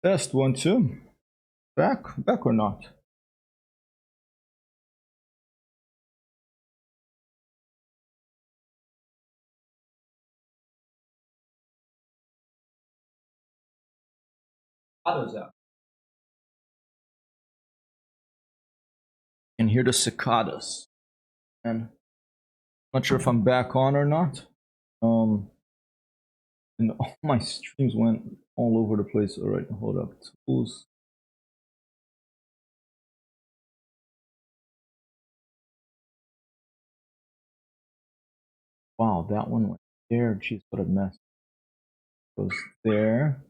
Test 1 2. Back or not? How does that? Can hear the cicadas, and I'm not sure if I'm back on or not. And all my streams went all over the place. All right, hold up. Tools. Wow, that one went there. Jeez, what a mess. Goes there.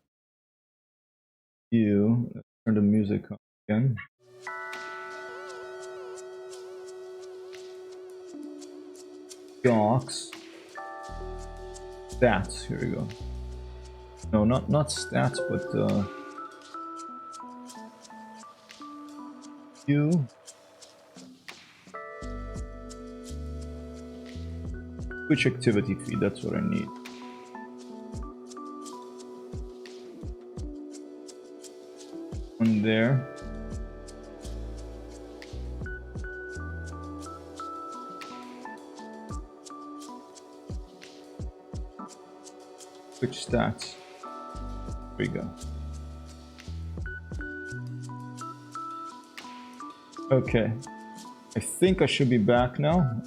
Let's turn the music on again. Docs. Stats. Here we go. No, not stats, but Q. Twitch activity feed. That's what I need. One there. Twitch stats. There we go. Okay. I think I should be back now.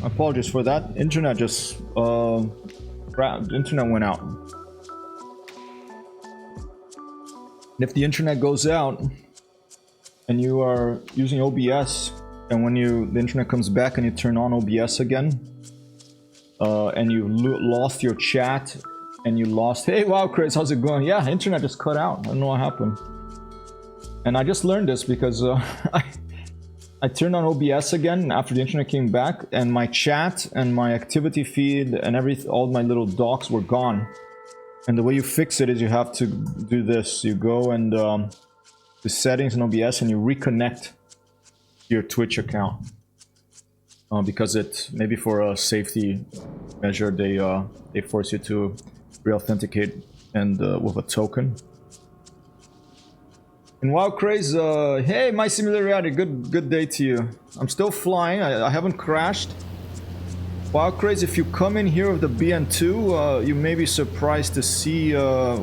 Apologies for that. Internet just internet went out. And if the internet goes out and you are using OBS, and when the internet comes back and you turn on OBS again, and you lost your chat, and you lost, hey, wow, Chris, how's it going? Yeah, internet just cut out. I don't know what happened. And I just learned this because I turned on OBS again after the internet came back, and my chat and my activity feed and all my little docs were gone. And the way you fix it is you have to do this. You go and the settings in OBS and you reconnect your Twitch account. Because maybe for a safety measure, they force you to re-authenticate and with a token. And wow, Craze, hey, my simulator reality, good day to you. I'm still flying. I haven't crashed. Wow, Craze, if you come in here with the BN-2, you may be surprised to see I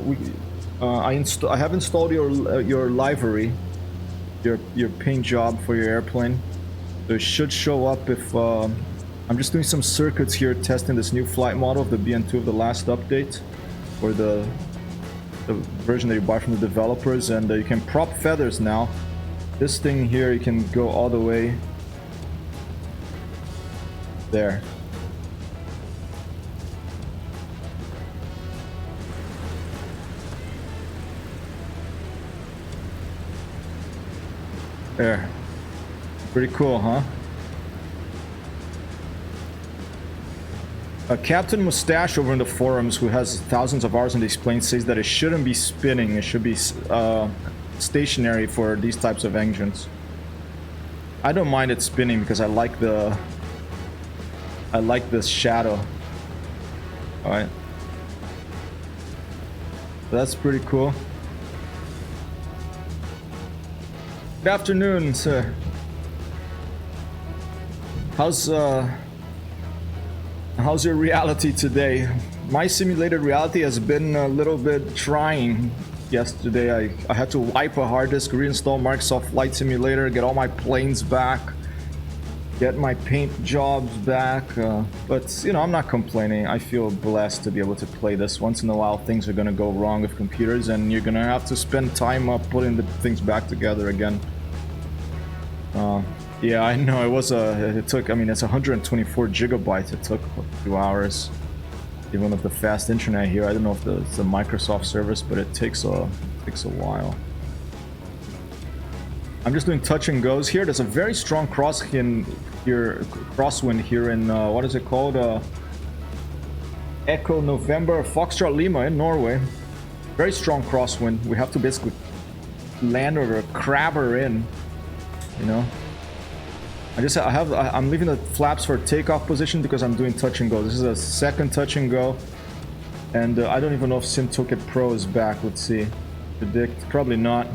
have installed your livery, your paint job for your airplane. So it should show up if I'm just doing some circuits here, testing this new flight model of the BN-2 of the last update, or the version that you buy from the developers, and you can prop feathers now. This thing here, you can go all the way there. There. Pretty cool, huh? Captain Mustache over in the forums, who has thousands of hours on these planes, says that it shouldn't be spinning. It should be stationary for these types of engines. I don't mind it spinning because I like the shadow. All right, so that's pretty cool. Good afternoon, sir. How's your reality today? My simulated reality has been a little bit trying. Yesterday I had to wipe a hard disk, reinstall Microsoft Flight Simulator, get all my planes back, get my paint jobs back, but you know, I'm not complaining. I feel blessed to be able to play this. Once in a while things are gonna go wrong with computers and you're gonna have to spend time putting the things back together again. Yeah, I know, it took, I mean, it's 124 gigabytes, it took a few hours. Even with the fast internet here, I don't know if it's a Microsoft service, but it takes a while. I'm just doing touch and goes here. There's a very strong crosswind here in, what is it called? Echo November Foxtrot Lima in Norway. Very strong crosswind. We have to basically land or crab her in, you know. I'm leaving the flaps for takeoff position because I'm doing touch and go. This is a second touch and go. And I don't even know if Sim Toolkit Pro is back. Let's see. Predict. Probably not.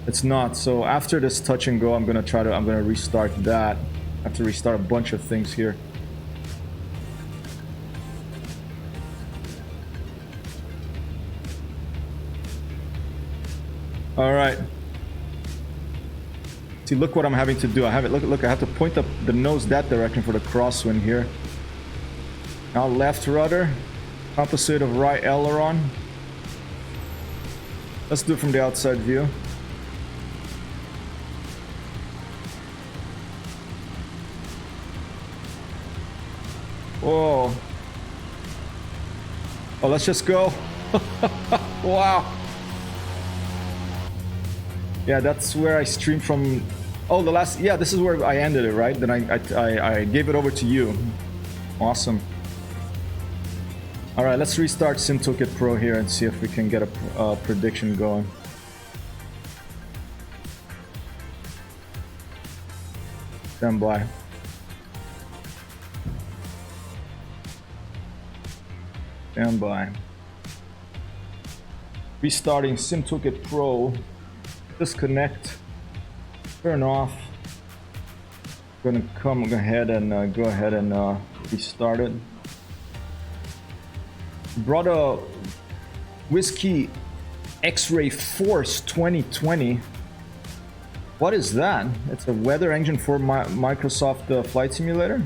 It's not. So after this touch and go, I'm gonna restart that. I have to restart a bunch of things here. All right. See, look what I'm having to do. I have it. Look. I have to point the nose that direction for the crosswind here. Now left rudder, opposite of right aileron. Let's do it from the outside view. Whoa. Oh, let's just go. Wow. Yeah, that's where I streamed from. Oh, the last. Yeah, this is where I ended it, right? Then I gave it over to you. Awesome. All right, let's restart Sim Toolkit Pro here and see if we can get a prediction going. Stand by. Stand by. Restarting Sim Toolkit Pro. Disconnect. Turn off. Gonna come ahead and go ahead and restart it. Brought a Whiskey X-Ray Force 2020. What is that? It's a weather engine for Microsoft Flight Simulator?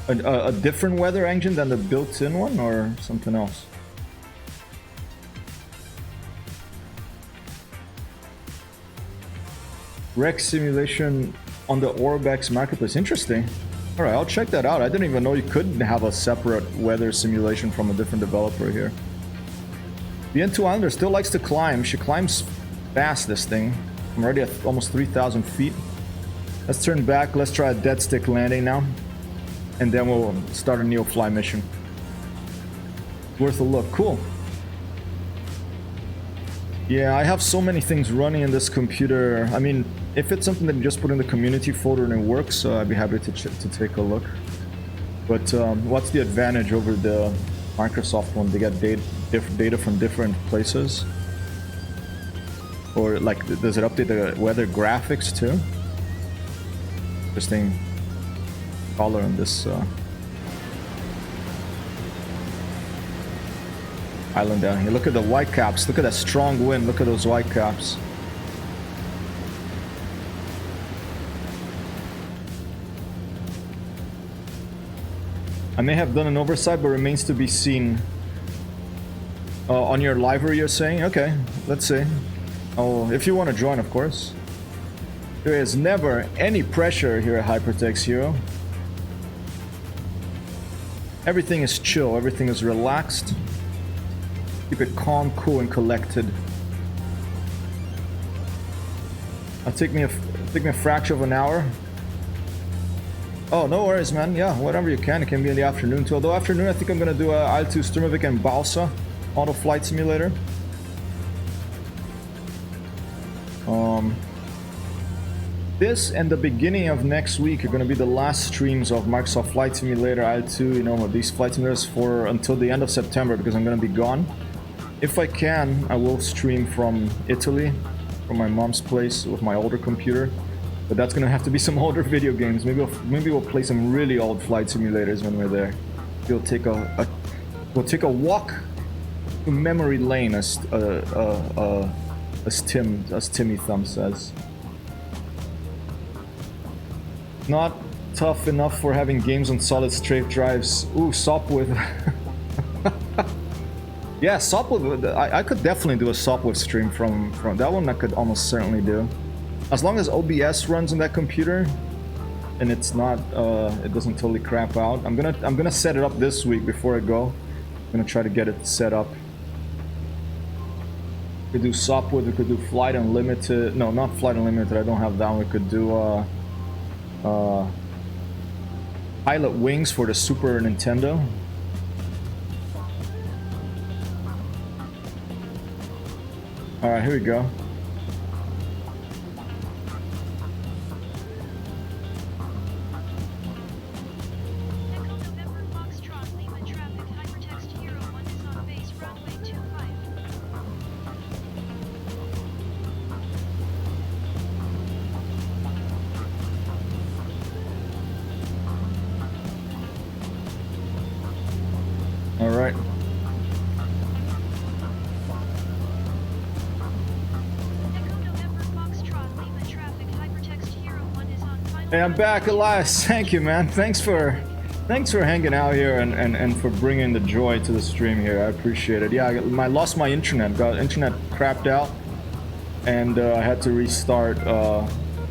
A different weather engine than the built-in one, or something else? Rex simulation on the Orbex marketplace. Interesting. All right, I'll check that out. I didn't even know you could have a separate weather simulation from a different developer here. BN-2 Islander still likes to climb. She climbs fast, this thing. I'm already at almost 3,000 feet. Let's turn back. Let's try a dead stick landing now. And then we'll start a Neofly mission. Worth a look. Cool. Yeah, I have so many things running in this computer. I mean, if it's something that you just put in the community folder and it works, I'd be happy to take a look. But what's the advantage over the Microsoft one? They get data from different places. Or like, does it update the weather graphics too? Interesting color on this island down here. Look at the white caps. Look at that strong wind. Look at those white caps. I may have done an oversight, but remains to be seen. On your library, you're saying? Okay, let's see. Oh, if you want to join, of course. There is never any pressure here at Hypertext Hero. Everything is chill. Everything is relaxed. Keep it calm, cool, and collected. It'll take me a fraction of an hour. Oh, no worries, man. Yeah, whatever you can. It can be in the afternoon too. Although afternoon, I think I'm gonna do IL-2 Sturmovik and Balsa Auto Flight Simulator. This and the beginning of next week are gonna be the last streams of Microsoft Flight Simulator IL-2. You know, these flight simulators for until the end of September, because I'm gonna be gone. If I can, I will stream from Italy, from my mom's place with my older computer. But that's gonna have to be some older video games. Maybe we'll play some really old flight simulators when we're there. We'll take a walk to memory lane, as Timmy Thumb says. Not tough enough for having games on solid state drives. Ooh, Sopwith. Yeah, Sopwith. I could definitely do a Sopwith stream from that one. I could almost certainly do, as long as OBS runs on that computer, and it's not. It doesn't totally crap out. I'm gonna set it up this week before I go. I'm gonna try to get it set up. We could do Sopwith. We could do Flight Unlimited. No, not Flight Unlimited. I don't have that one. We could do Pilot Wings for the Super Nintendo. Alright, here we go. Hey, I'm back, Elias. Thank you, man. Thanks for hanging out here and for bringing the joy to the stream here. I appreciate it. Yeah, I lost my internet. Got internet crapped out, and I had to restart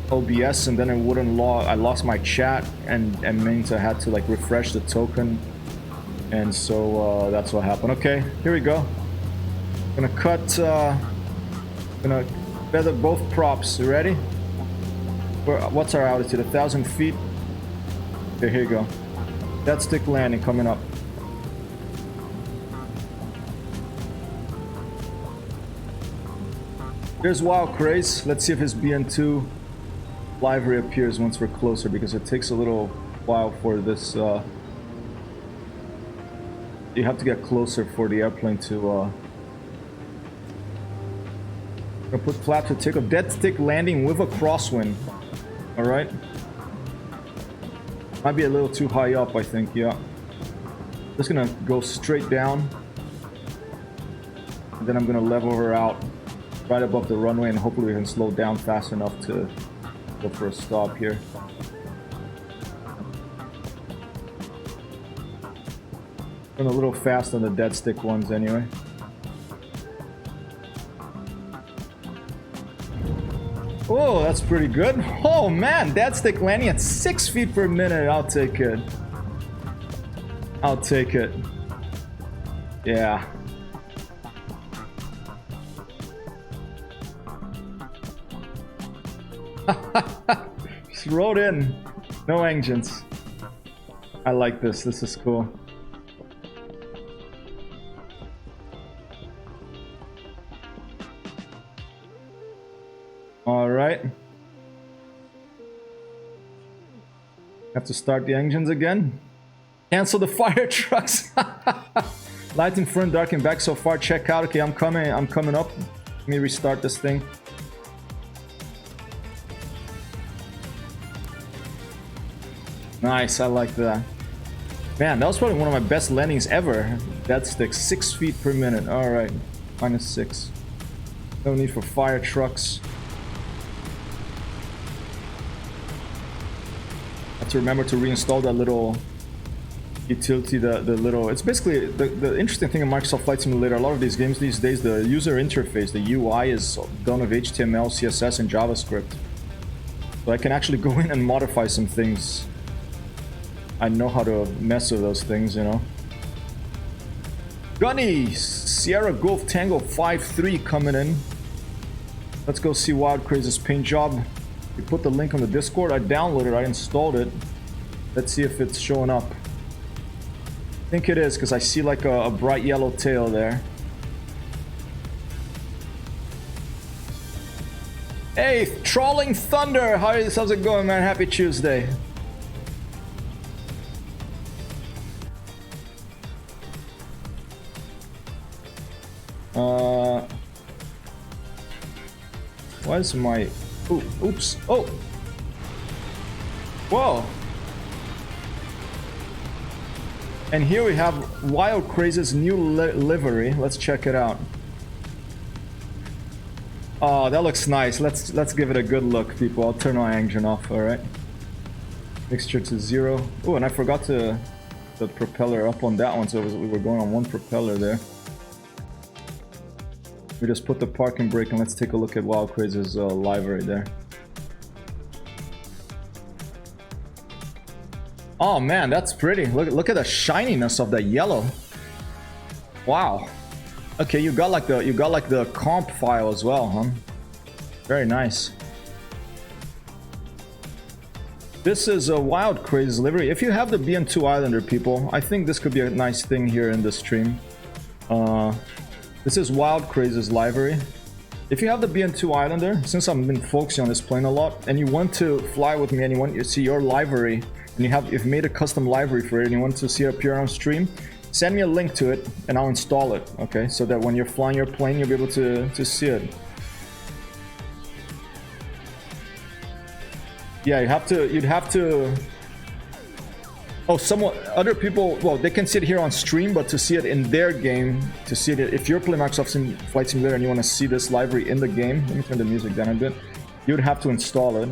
OBS, and then it wouldn't log. I lost my chat, and means I had to like refresh the token, and so that's what happened. Okay, here we go. Gonna cut. Gonna feather both props. You ready? What's our altitude? 1,000 feet. Okay, here you go. Dead stick landing coming up. Here's Wild Craze. Let's see if his BN-2 livery appears once we're closer, because it takes a little while for this. You have to get closer for the airplane to. Gonna put flap to take a dead stick landing with a crosswind. All right. Might be a little too high up, I think. Yeah. Just gonna go straight down. And then I'm gonna level her out right above the runway, and hopefully we can slow down fast enough to go for a stop here. Going a little fast on the dead stick ones anyway. Oh, that's pretty good. Oh man, dead stick landing at 6 feet per minute. I'll take it. I'll take it. Yeah. Just rode in. No engines. I like this. This is cool. All right. Have to start the engines again. Cancel the fire trucks. Light in front, dark in back so far. Check out. Okay, I'm coming up. Let me restart this thing. Nice, I like that. Man, that was probably one of my best landings ever. Dead stick, 6 feet per minute. All right, -6. No need for fire trucks. Have to remember to reinstall that little utility, the little. It's basically the interesting thing in Microsoft Flight Simulator. A lot of these games these days, the user interface, the UI is done with HTML, CSS, and JavaScript. So I can actually go in and modify some things. I know how to mess with those things, you know. Gunny, Sierra Golf Tango 5-3 coming in. Let's go see Wild Craze's paint job. You put the link on the Discord. I downloaded it, I installed it. Let's see if it's showing up. I think it is, because I see like a bright yellow tail there. Hey, Trawling Thunder! How's it going, man? Happy Tuesday. Why is my... Ooh, oops. Oh! Whoa! And here we have Wild Craze's new livery. Let's check it out. Oh, that looks nice. Let's give it a good look, people. I'll turn my engine off, alright? Mixture to 0. Oh, and I forgot the propeller up on that one, so we were going on one propeller there. We just put the parking brake, and let's take a look at Wild Craze's livery there. Oh man, that's pretty. Look at the shininess of that yellow. Wow. Okay, you got like the comp file as well, huh? Very nice. This is a Wild Craze livery. If you have the BN-2 Islander, people, I think this could be a nice thing here in the stream. This is Wild Craze's livery. If you have the BN-2 Islander, since I've been focusing on this plane a lot, and you want to fly with me and you want to see your livery, and you've made a custom livery for it and you want to see it appear on stream, send me a link to it and I'll install it, okay? So that when you're flying your plane, you'll be able to see it. Yeah, you'd have to... Oh, other people, well, they can see it here on stream, but to see it in their game, to see it, if you're playing Microsoft Flight Simulator and you want to see this library in the game, let me turn the music down a bit, you'd have to install it.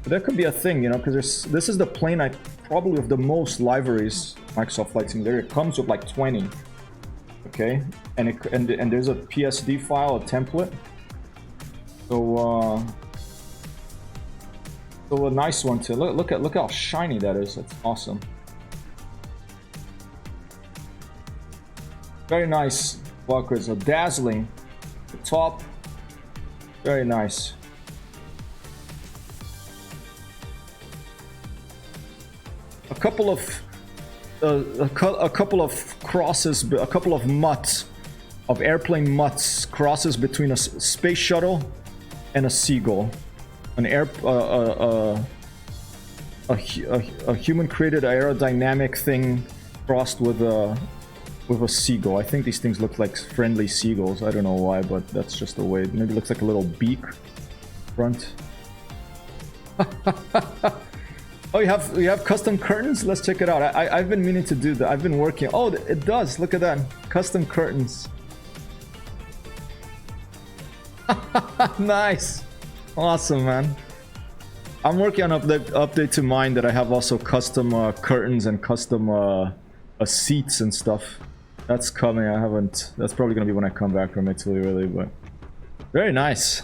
But that could be a thing, you know, because this is the plane I probably with the most liveries Microsoft Flight Simulator. It comes with like 20. Okay, and there's a PSD file, a template. So so a nice one too. Look how shiny that is. That's awesome. Very nice buckets, so dazzling. The top, very nice. A couple of crosses, a couple of mutts, of airplane mutts, crosses between a space shuttle and a seagull. An a human-created aerodynamic thing crossed with a seagull. I think these things look like friendly seagulls. I don't know why, but that's just the way. Maybe it looks like a little beak front. Oh, you have custom curtains? Let's check it out. I've been meaning to do that. I've been working. Oh, it does. Look at that. Custom curtains. Nice. Awesome, man. I'm working on update to mine that I have also custom curtains and custom seats and stuff. That's coming. I haven't. That's probably gonna be when I come back from Italy, really. But very nice.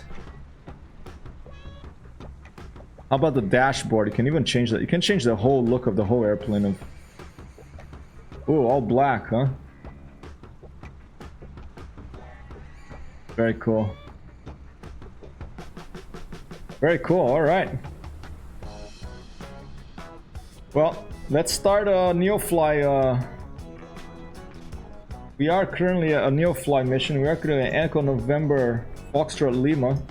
How about the dashboard? You can even change that. You can change the whole look of the whole airplane. Oh, all black, huh? Very cool. Very cool. All right. Well, let's start a Neofly. We are currently a Neofly mission. We are currently at Echo November Foxtrot Lima.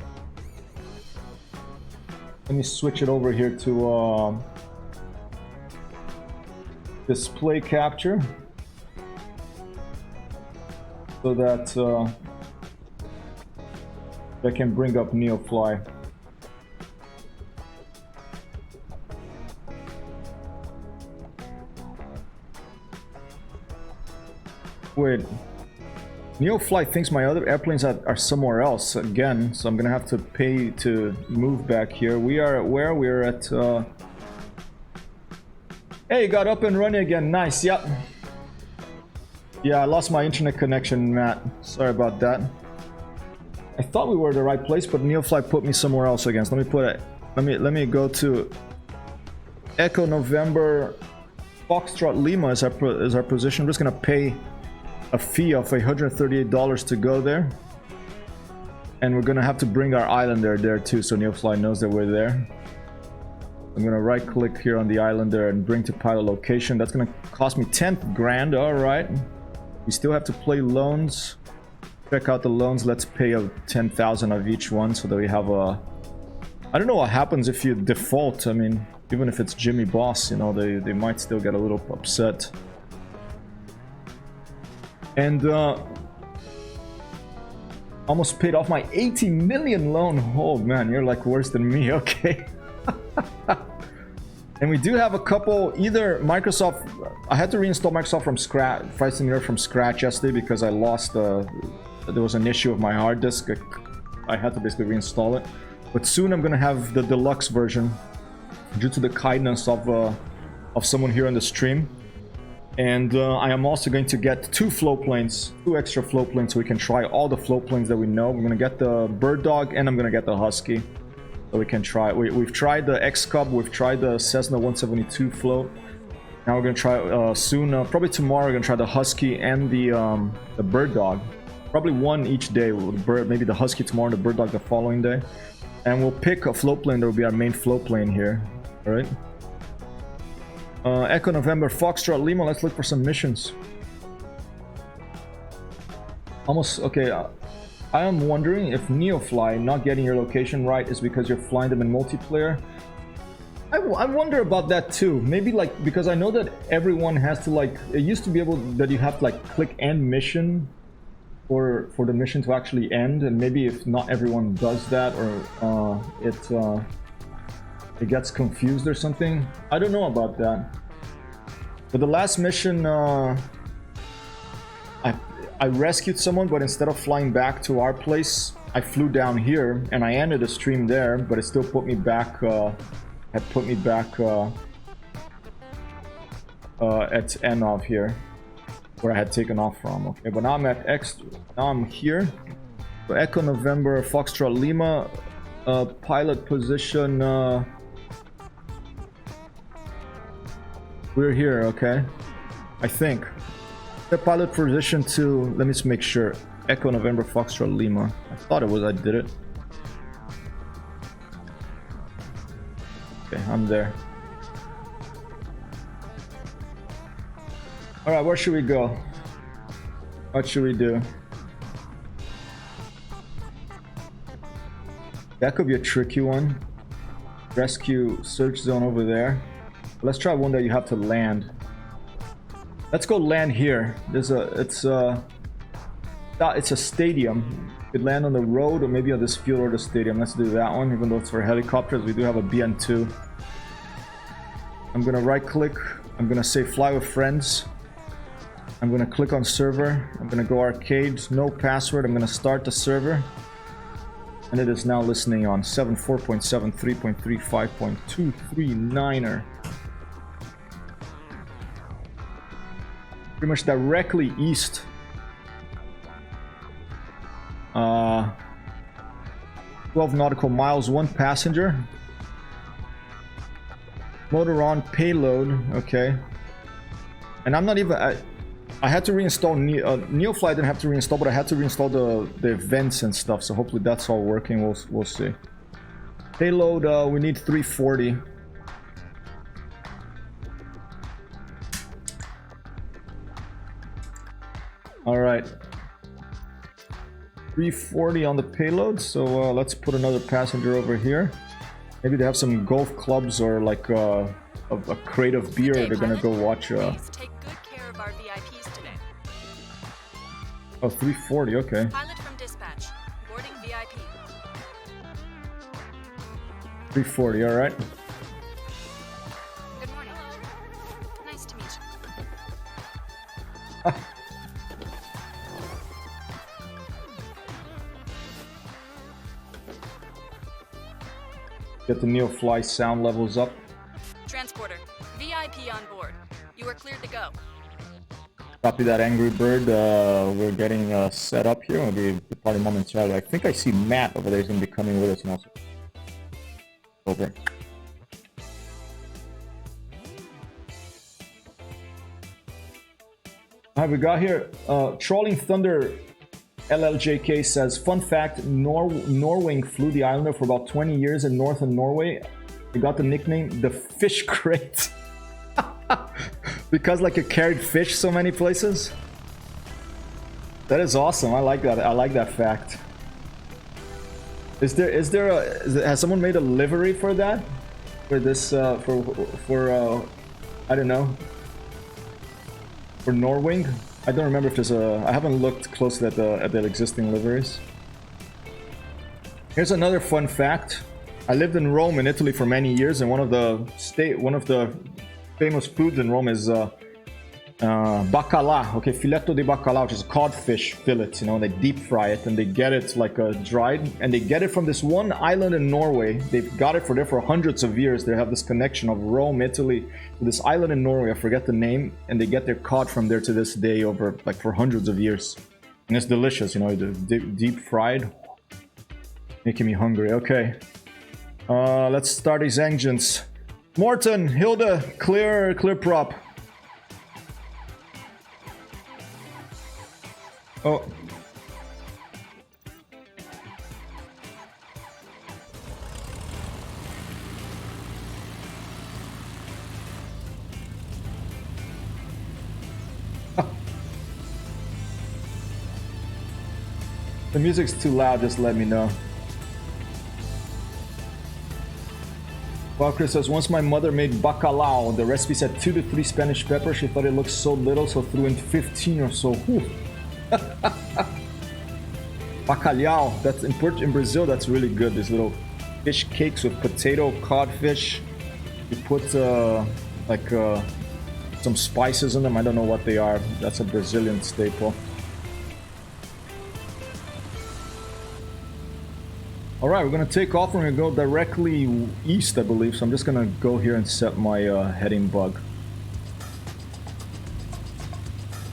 Let me switch it over here to display capture so that I can bring up Neofly. Wait, Neofly thinks my other airplanes are somewhere else again, so I'm gonna have to pay to move back here. We are at where? We're at hey, got up and running again. Nice. Yep. Yeah, I lost my internet connection, Matt. Sorry about that. I thought we were at the right place, but Neofly put me somewhere else again. So let me put it. Let me go to Echo November Foxtrot Lima as our position. I'm just gonna pay a fee of $138 to go there, and we're gonna have to bring our Islander there too, so Neofly knows that we're there. I'm gonna right click here on the Islander and bring to pilot location. That's gonna cost me 10 grand. All right, we still have to play loans. Check out the loans. Let's pay 10,000 of each one so that we have a. I don't know what happens if you default. I mean, even if it's Jimmy Boss, you know, they might still get a little upset. And almost paid off my 80 million loan. Oh man, you're like worse than me. Okay. And we do have a couple, either Microsoft. I had to reinstall Microsoft from scratch, Flight Simulator from scratch yesterday because I lost. There was an issue with my hard disk. I had to basically reinstall it. But soon I'm gonna have the deluxe version, due to the kindness of someone here on the stream. And I am also going to get two extra float planes, so we can try all the float planes that we know. We're gonna get the Bird Dog, and I'm gonna get the Husky, so we can try. We've tried the X-Cub, we've tried the Cessna 172 float. Now we're gonna try soon, probably tomorrow. We're gonna try the Husky and the Bird Dog. Probably one each day. Maybe the Husky tomorrow and the Bird Dog the following day. And we'll pick a float plane that will be our main float plane here. All right. Echo November Foxtrot Lima. Let's look for some missions. Almost okay. I am wondering if Neofly not getting your location right is because you're flying them in multiplayer. I wonder about that too. Maybe like because I know that everyone has to like. It used to be able that you have to like click end mission for the mission to actually end, and maybe if not everyone does that, or it gets confused or something. I don't know about that. But the last mission, I rescued someone, but instead of flying back to our place, I flew down here and I ended the stream there, but it still put me back had put me back at Enov here, where I had taken off from. Okay, but now I'm at X. Now I'm here. So Echo November Foxtrot Lima, pilot position. We're here. Okay, I think the pilot position to. Let me just make sure. Echo November Foxtrot Lima. I thought it was. I did it. Okay, I'm there. All right, where should we go? What should we do? That could be a tricky one. Rescue search zone over there. Let's try one that you have to land. Let's go land here. There's a it's a stadium. You could land on the road or maybe on this field or the stadium. Let's do that one, even though it's for helicopters. We do have a BN-2. I'm gonna right click. I'm gonna say fly with friends. I'm gonna click on server. I'm gonna go arcade, no password. I'm gonna start the server. And it is now listening on 74.73.35.239er. Pretty much directly east. 12 nautical miles, 1 passenger. Motor on, payload, okay. And I'm not even... I had to reinstall Neofly. I didn't have to reinstall, but I had to reinstall the events and stuff. So hopefully that's all working. We'll see. Payload. We need 340. All right. 340 on the payload. So let's put another passenger over here. Maybe they have some golf clubs or like a crate of beer. They're gonna go watch. Our VIPs today. Oh, 340, okay. Pilot from dispatch. Boarding VIP. 340, all right. Good morning. Nice to meet you. Get the Neofly sound levels up. Transporter. VIP on board. You are cleared to go. Copy that, Angry Bird. We're getting set up here. We'll be departing momentarily. I think I see Matt over there. He's going to be coming with us now. Over. All right, we got here. Trolling Thunder LLJK says, fun fact, Norway flew the Islander for about 20 years in northern Norway. They got the nickname the Fish Crate. Because like it carried fish so many places. That is awesome. I like that. I like that fact. Has someone made a livery for that? For this for I don't know. For Norway? I don't remember if there's a. I haven't looked closely at the existing liveries. Here's another fun fact. I lived in Rome in Italy for many years, and one of the famous foods in Rome is bacala, okay, filetto di bacala, which is a codfish fillet, you know, they deep fry it and they get it like dried, and they get it from this one island in Norway. They've got it for hundreds of years. They have this connection of Rome, Italy, to this island in Norway, I forget the name, and they get their cod from there to this day over, like, for hundreds of years. And it's delicious, you know, deep fried. Making me hungry, okay. Let's start these engines. Morton, Hilda, clear prop. Oh. The music's too loud, just let me know. Walker says, once my mother made bacalao. The recipe said 2 to 3 Spanish peppers. She thought it looked so little, so threw in 15 or so. Bacalhau, that's in Brazil, that's really good. These little fish cakes with potato, codfish. You put some spices in them. I don't know what they are. That's a Brazilian staple. Alright, we're gonna take off and we're gonna go directly east, I believe. So I'm just gonna go here and set my heading bug.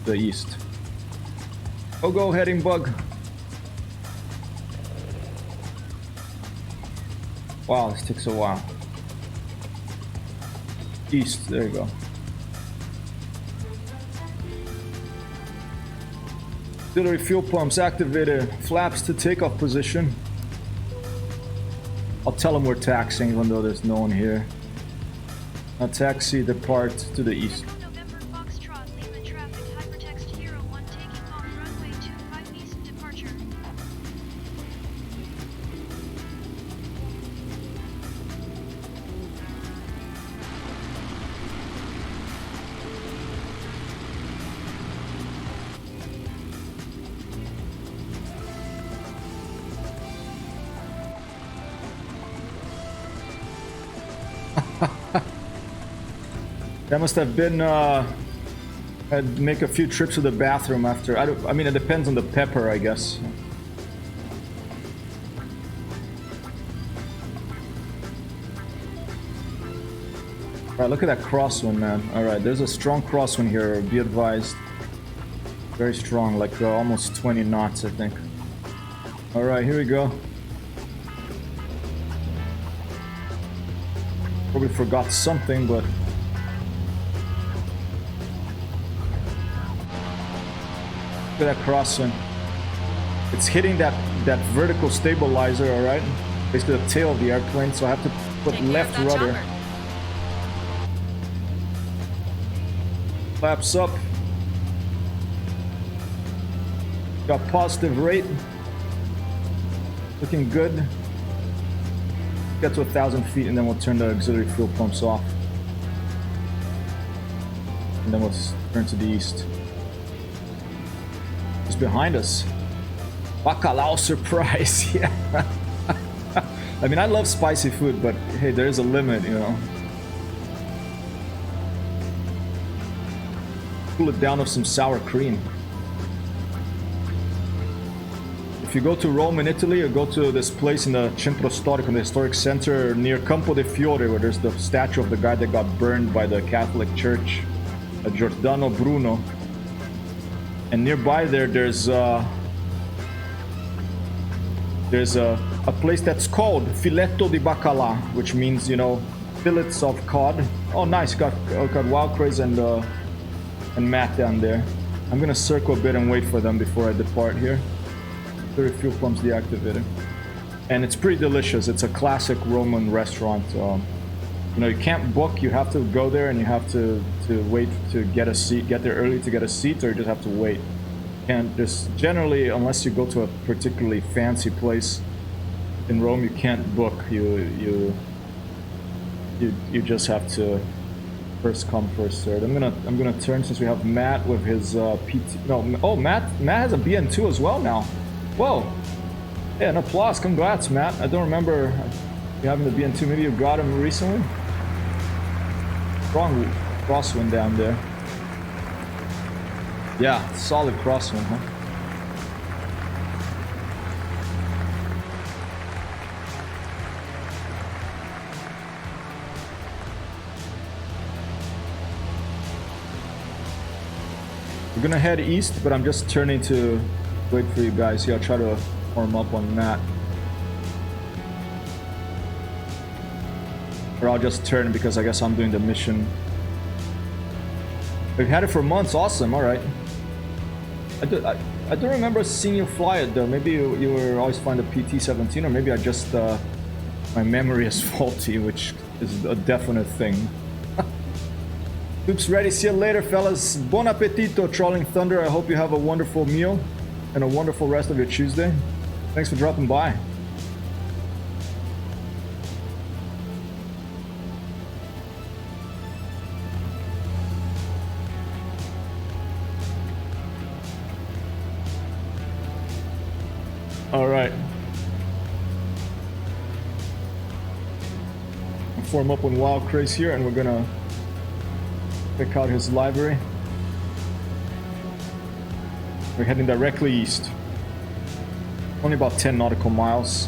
The east. Go heading bug. Wow, this takes a while. East, there you go. Auxiliary fuel pumps activated. Flaps to takeoff position. I'll tell them we're taxiing even though there's no one here. Now taxi, depart to the east. November Foxtrot, Lima traffic, hypertext Hero 1 taking off runway 25 east departure. That must have been, I'd make a few trips to the bathroom after. I mean, it depends on the pepper, I guess. Alright, look at that crosswind, man. Alright, there's a strong crosswind here, be advised. Very strong, like almost 20 knots, I think. Alright, here we go. Probably forgot something, but... Look at that crosswind. It's hitting that vertical stabilizer, alright? Basically the tail of the airplane, so I have to put Take care left of that rudder. chopper. Flaps up. Got positive rate. Looking good. Get to 1,000 feet and then we'll turn the auxiliary fuel pumps off. And then we'll turn to the east. It's behind us. Bacalhau surprise, yeah. I mean, I love spicy food, but hey, there is a limit, you know. Cool it down with some sour cream. If you go to Rome in Italy, or go to this place in the Centro Storico, in the historic center near Campo de Fiore, where there's the statue of the guy that got burned by the Catholic Church, Giordano Bruno. And nearby there's a place that's called Filetto di Bacalà, which means, you know, fillets of cod. Oh, nice, got Wild Craze and Matt down there. I'm gonna circle a bit and wait for them before I depart here. 30 fuel pumps deactivated. And it's pretty delicious. It's a classic Roman restaurant. You know, you can't book, you have to go there and you have to wait to get a seat, get there early to get a seat, or you just have to wait. And just generally, unless you go to a particularly fancy place in Rome, you can't book. You just have to first come, first served. I'm gonna turn, since we have Matt with his PT. No, oh, Matt has a BN-2 as well now. Whoa! Yeah, an applause. Congrats, Matt. I don't remember you having the BN-2. Maybe you got him recently. Strong crosswind down there. Yeah, solid crosswind, huh? We're gonna head east, but I'm just turning to wait for you guys here. I'll try to warm up on that. Or I'll just turn because I guess I'm doing the mission. We've had it for months. Awesome. All right. I don't remember seeing you fly it though. Maybe you were always flying the PT-17, or maybe I just my memory is faulty, which is a definite thing. Oops, ready. See you later, fellas. Buon appetito, Trolling Thunder. I hope you have a wonderful meal and a wonderful rest of your Tuesday. Thanks for dropping by. All right. I'll form up on Wild Craze here, and we're gonna pick out his library. We're heading directly east. Only about 10 nautical miles.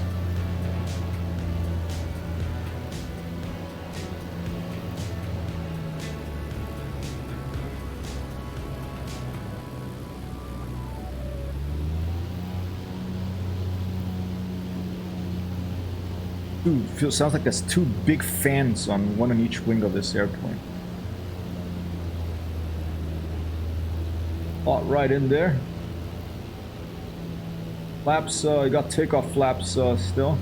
Sounds like there's two big fans on one on each wing of this airplane. Oh, right in there. Flaps, you got takeoff flaps still.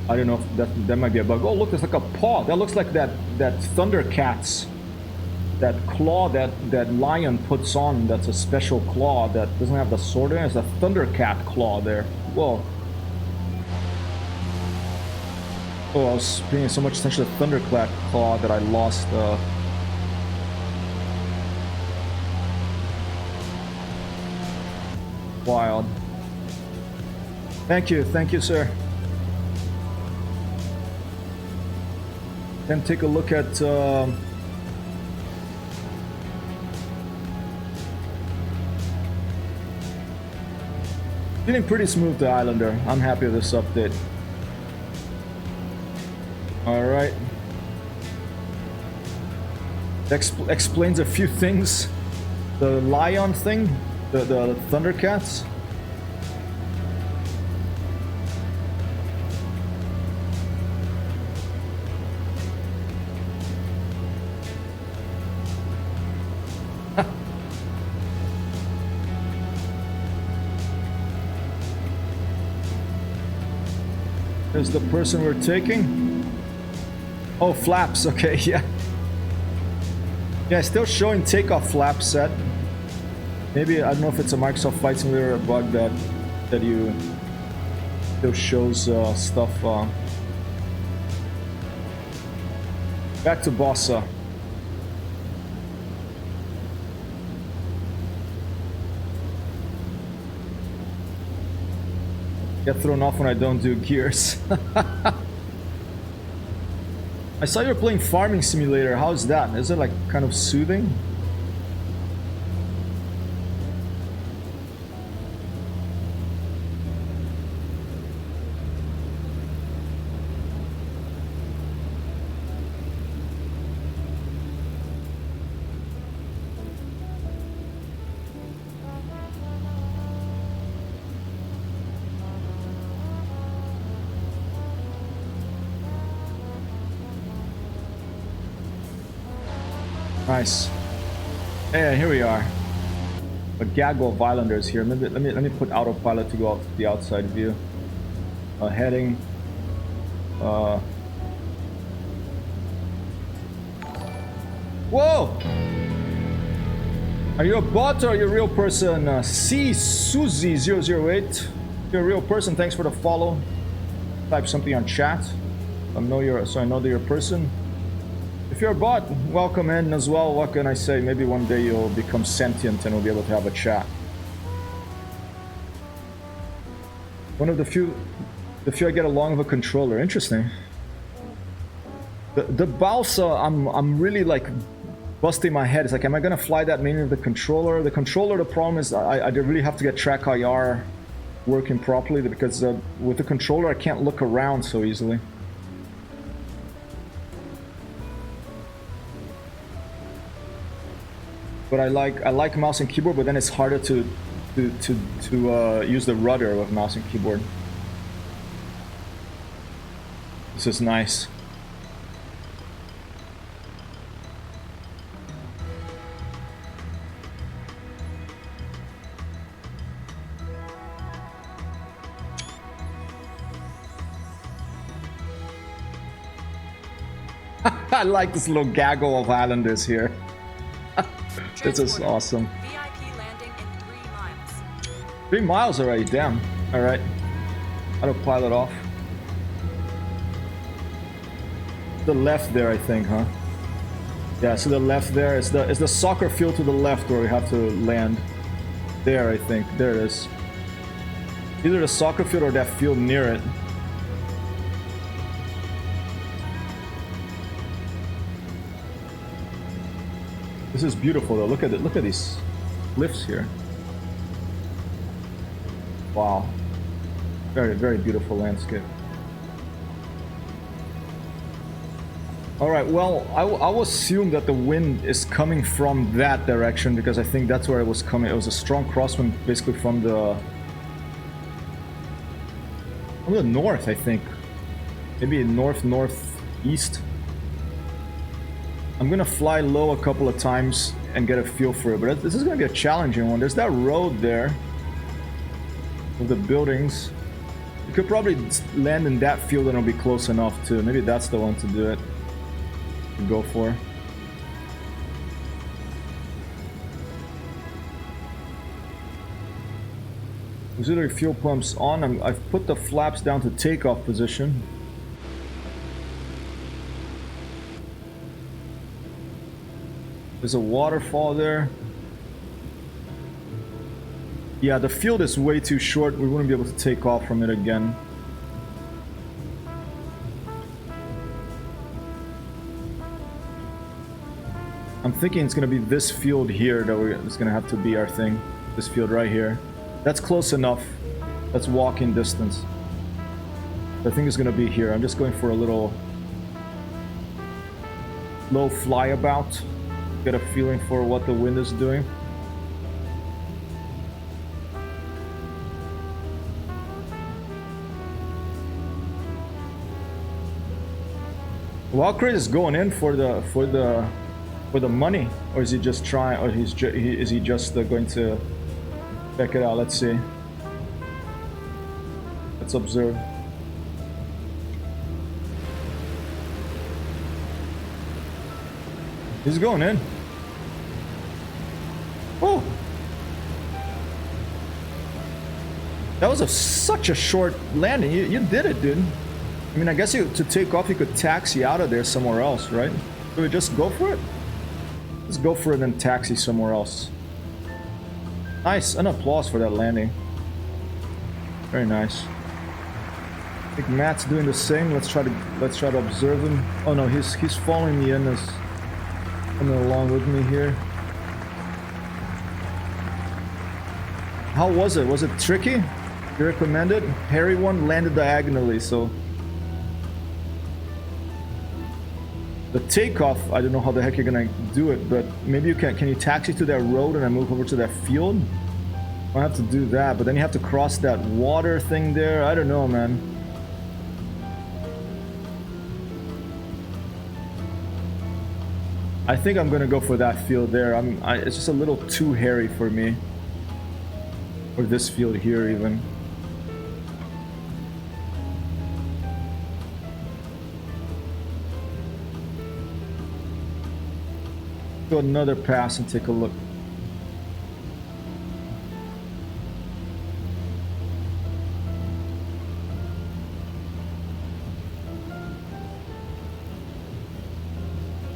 I don't know if that might be a bug. Oh, look, there's like a paw. That looks like that Thundercats. That claw that lion puts on. That's a special claw that doesn't have the sword in it. It's a Thundercat claw there. Whoa. Oh, I was paying so much attention to the Thundercat claw that I lost. Wild. Thank you, sir. Then take a look at feeling pretty smooth, the Islander. I'm happy with this update. All right. Explains a few things. The lion thing, the Thundercats. There's the person we're taking. Oh, flaps. Okay, yeah. Yeah, still showing takeoff flap set. Maybe, I don't know if it's a Microsoft Flight Simulator bug that you still shows stuff. Back to Bossa. Get thrown off when I don't do gears. I saw you were playing Farming Simulator. How's that? Is it like kind of soothing? Nice. Yeah, here we are. A gaggle of Islanders here. Maybe, let me put autopilot to go out to the outside view. Heading. Whoa! Are you a bot or are you a real person? C Suzy 008. You're a real person. Thanks for the follow. Type something on chat. So I know that you're a person. If you're a bot, welcome in as well. What can I say? Maybe one day you'll become sentient and we'll be able to have a chat. One of the few I get along with a controller. Interesting. The Balsa, I'm really like busting my head. It's like, am I gonna fly that mainly with the controller? The controller, the problem is I really have to get track IR working properly because with the controller I can't look around so easily. But I like mouse and keyboard, but then it's harder to use the rudder with mouse and keyboard. This is nice. I like this little gaggle of Islanders here. This is awesome. VIP landing in 3 miles. 3 miles already, damn. Alright. Autopilot off. The left there, I think, huh? Yeah, so the left there is the soccer field to the left where we have to land. There, I think. There it is. Either the soccer field or that field near it. This is beautiful though. Look at it. Look at these cliffs here. Wow. Very, very beautiful landscape. Alright, well, I will assume that the wind is coming from that direction because I think that's where it was coming. It was a strong crosswind basically from the I'm going north, I think. Maybe northeast. I'm gonna fly low a couple of times and get a feel for it, but this is gonna be a challenging one. There's that road there with the buildings. You could probably land in that field and it'll be close enough too. Maybe that's the one to do it. To go for. Auxiliary fuel pumps on. I've put the flaps down to takeoff position. There's a waterfall there. Yeah, the field is way too short. We wouldn't be able to take off from it again. I'm thinking it's going to be this field here that it's going to have to be our thing. This field right here. That's close enough. That's walking distance. I think it's going to be here. I'm just going for a little low flyabout. Get a feeling for what the wind is doing. Valkyrie is going in for the money, or is he just trying? Or is he just going to check it out? Let's see. Let's observe. He's going in. Oh, that was such a short landing. You did it, dude. I mean, I guess to take off, you could taxi out of there somewhere else, right? Should we just go for it? Let's go for it and taxi somewhere else. Nice, an applause for that landing. Very nice. I think Matt's doing the same. Let's try to observe him. Oh no, he's following me in, as coming along with me here. How was it? Was it tricky? You recommend it? Harry one landed diagonally, so the takeoff, I don't know how the heck you're gonna do it, but maybe you can you taxi to that road and then move over to that field? I have to do that, but then you have to cross that water thing there. I don't know, man. I think I'm gonna go for that field there. It's just a little too hairy for me. Or this field here even. Go another pass and take a look.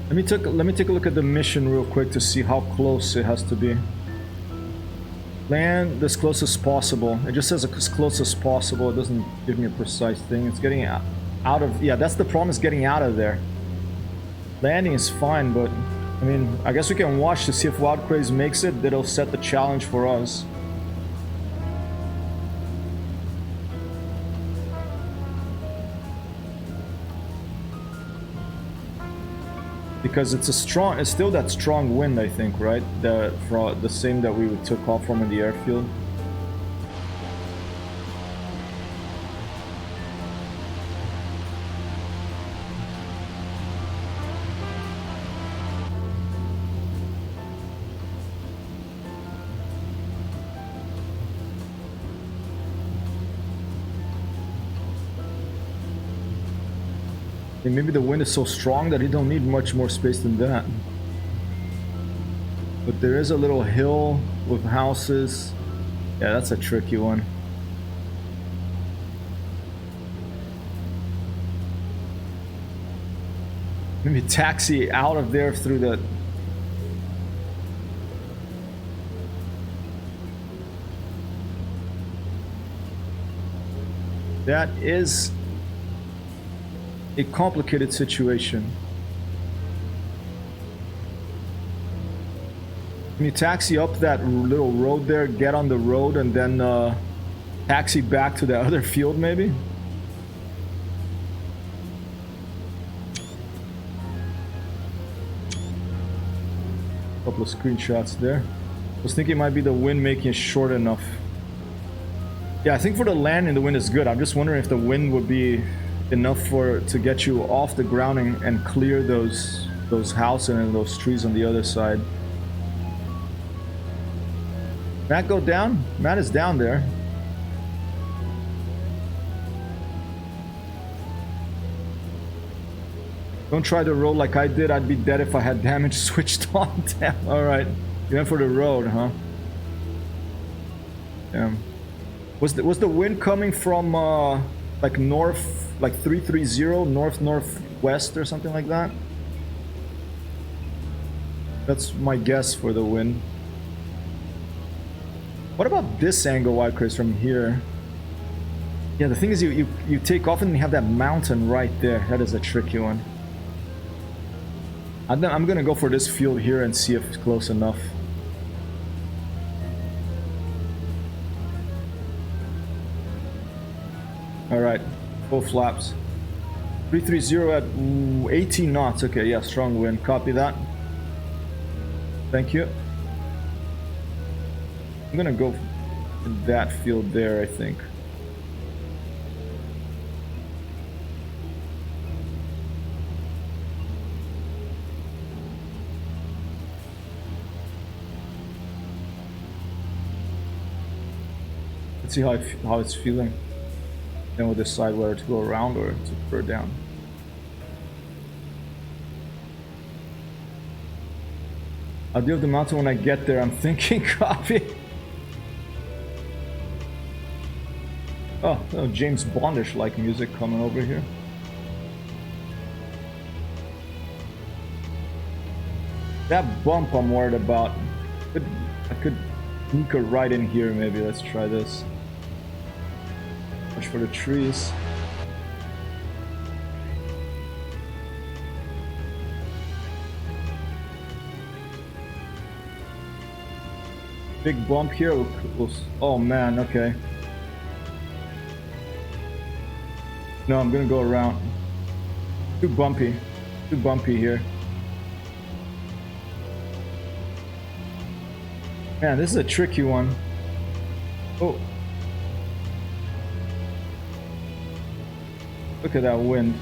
Let me take a look at the mission real quick to see how close it has to be. Land as close as possible. It just says as close as possible. It doesn't give me a precise thing. It's getting out of... Yeah, that's the problem, is getting out of there. Landing is fine, but... I mean, I guess we can watch to see if Wild Craze makes it. That'll set the challenge for us. Because it's still that strong wind, I think, right? The same that we took off from in the airfield. And maybe the wind is so strong that you don't need much more space than that. But there is a little hill with houses. Yeah, that's a tricky one. Maybe taxi out of there through the... That is a complicated situation. Can you taxi up that little road there, get on the road, and then taxi back to the other field, maybe? Couple of screenshots there. I was thinking it might be the wind making it short enough. Yeah, I think for the landing, the wind is good. I'm just wondering if the wind would be enough to get you off the ground and clear those houses and those trees on the other side. Matt, go down. Matt is down there. Don't try the road like I did. I'd be dead if I had damage switched on. Damn. All right. You went for the road, huh? Damn. Was the wind coming from like north, like 330, northwest or something like that? That's my guess for the wind. What about this angle, Wild Chris, from here? Yeah, the thing is you take off and you have that mountain right there. That is a tricky one. I'm gonna go for this field here and see if it's close enough. Alright, full flaps. 330 at 18 knots. Okay, yeah, strong wind. Copy that. Thank you. I'm gonna go in that field there, I think. Let's see how it's feeling. Then we'll decide whether to go around or to burn down. I'll deal with the mountain when I get there. I'm thinking. Copy. Oh, James Bondish like music coming over here. That bump I'm worried about. I could sneak her right in here maybe. Let's try this. Watch for the trees. Big bump here. Oh man, okay. No, I'm gonna go around. Too bumpy here. Man, this is a tricky one. Oh. Look at that wind.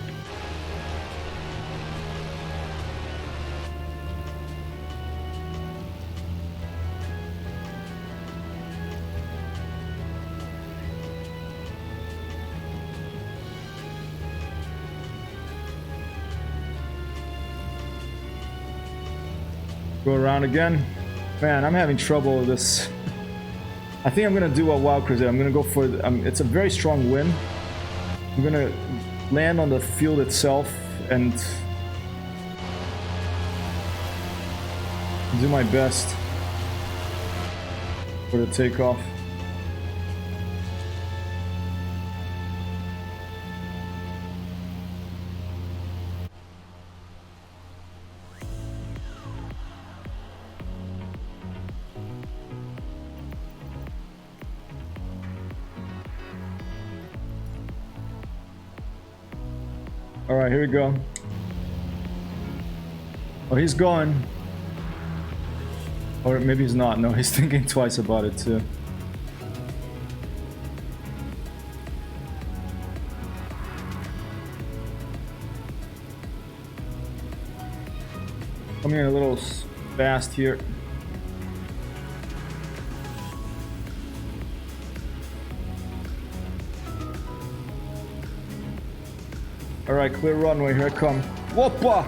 Go around again. Man, I'm having trouble with this. I think I'm gonna do what Wild Chris did. I'm gonna go for it's a very strong wind. I'm gonna land on the field itself and do my best for the takeoff. Alright, here we go. Oh, he's going. Or maybe he's not. No, he's thinking twice about it too. Coming in a little fast here. Alright, clear runway, here I come. Whoopa!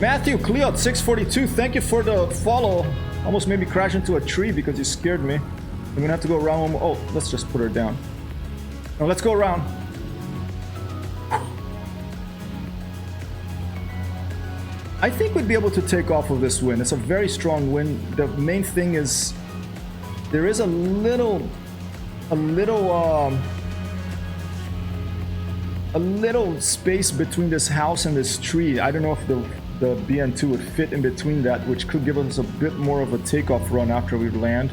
Matthew Cleot 642, thank you for the follow. Almost made me crash into a tree because you scared me. I'm gonna have to go around. Oh, let's just put her down. No, let's go around. I think we'd be able to take off with this wind. It's a very strong wind. The main thing is there is a little space between this house and this tree. I don't know if the BN-2 would fit in between that, which could give us a bit more of a takeoff run after we land.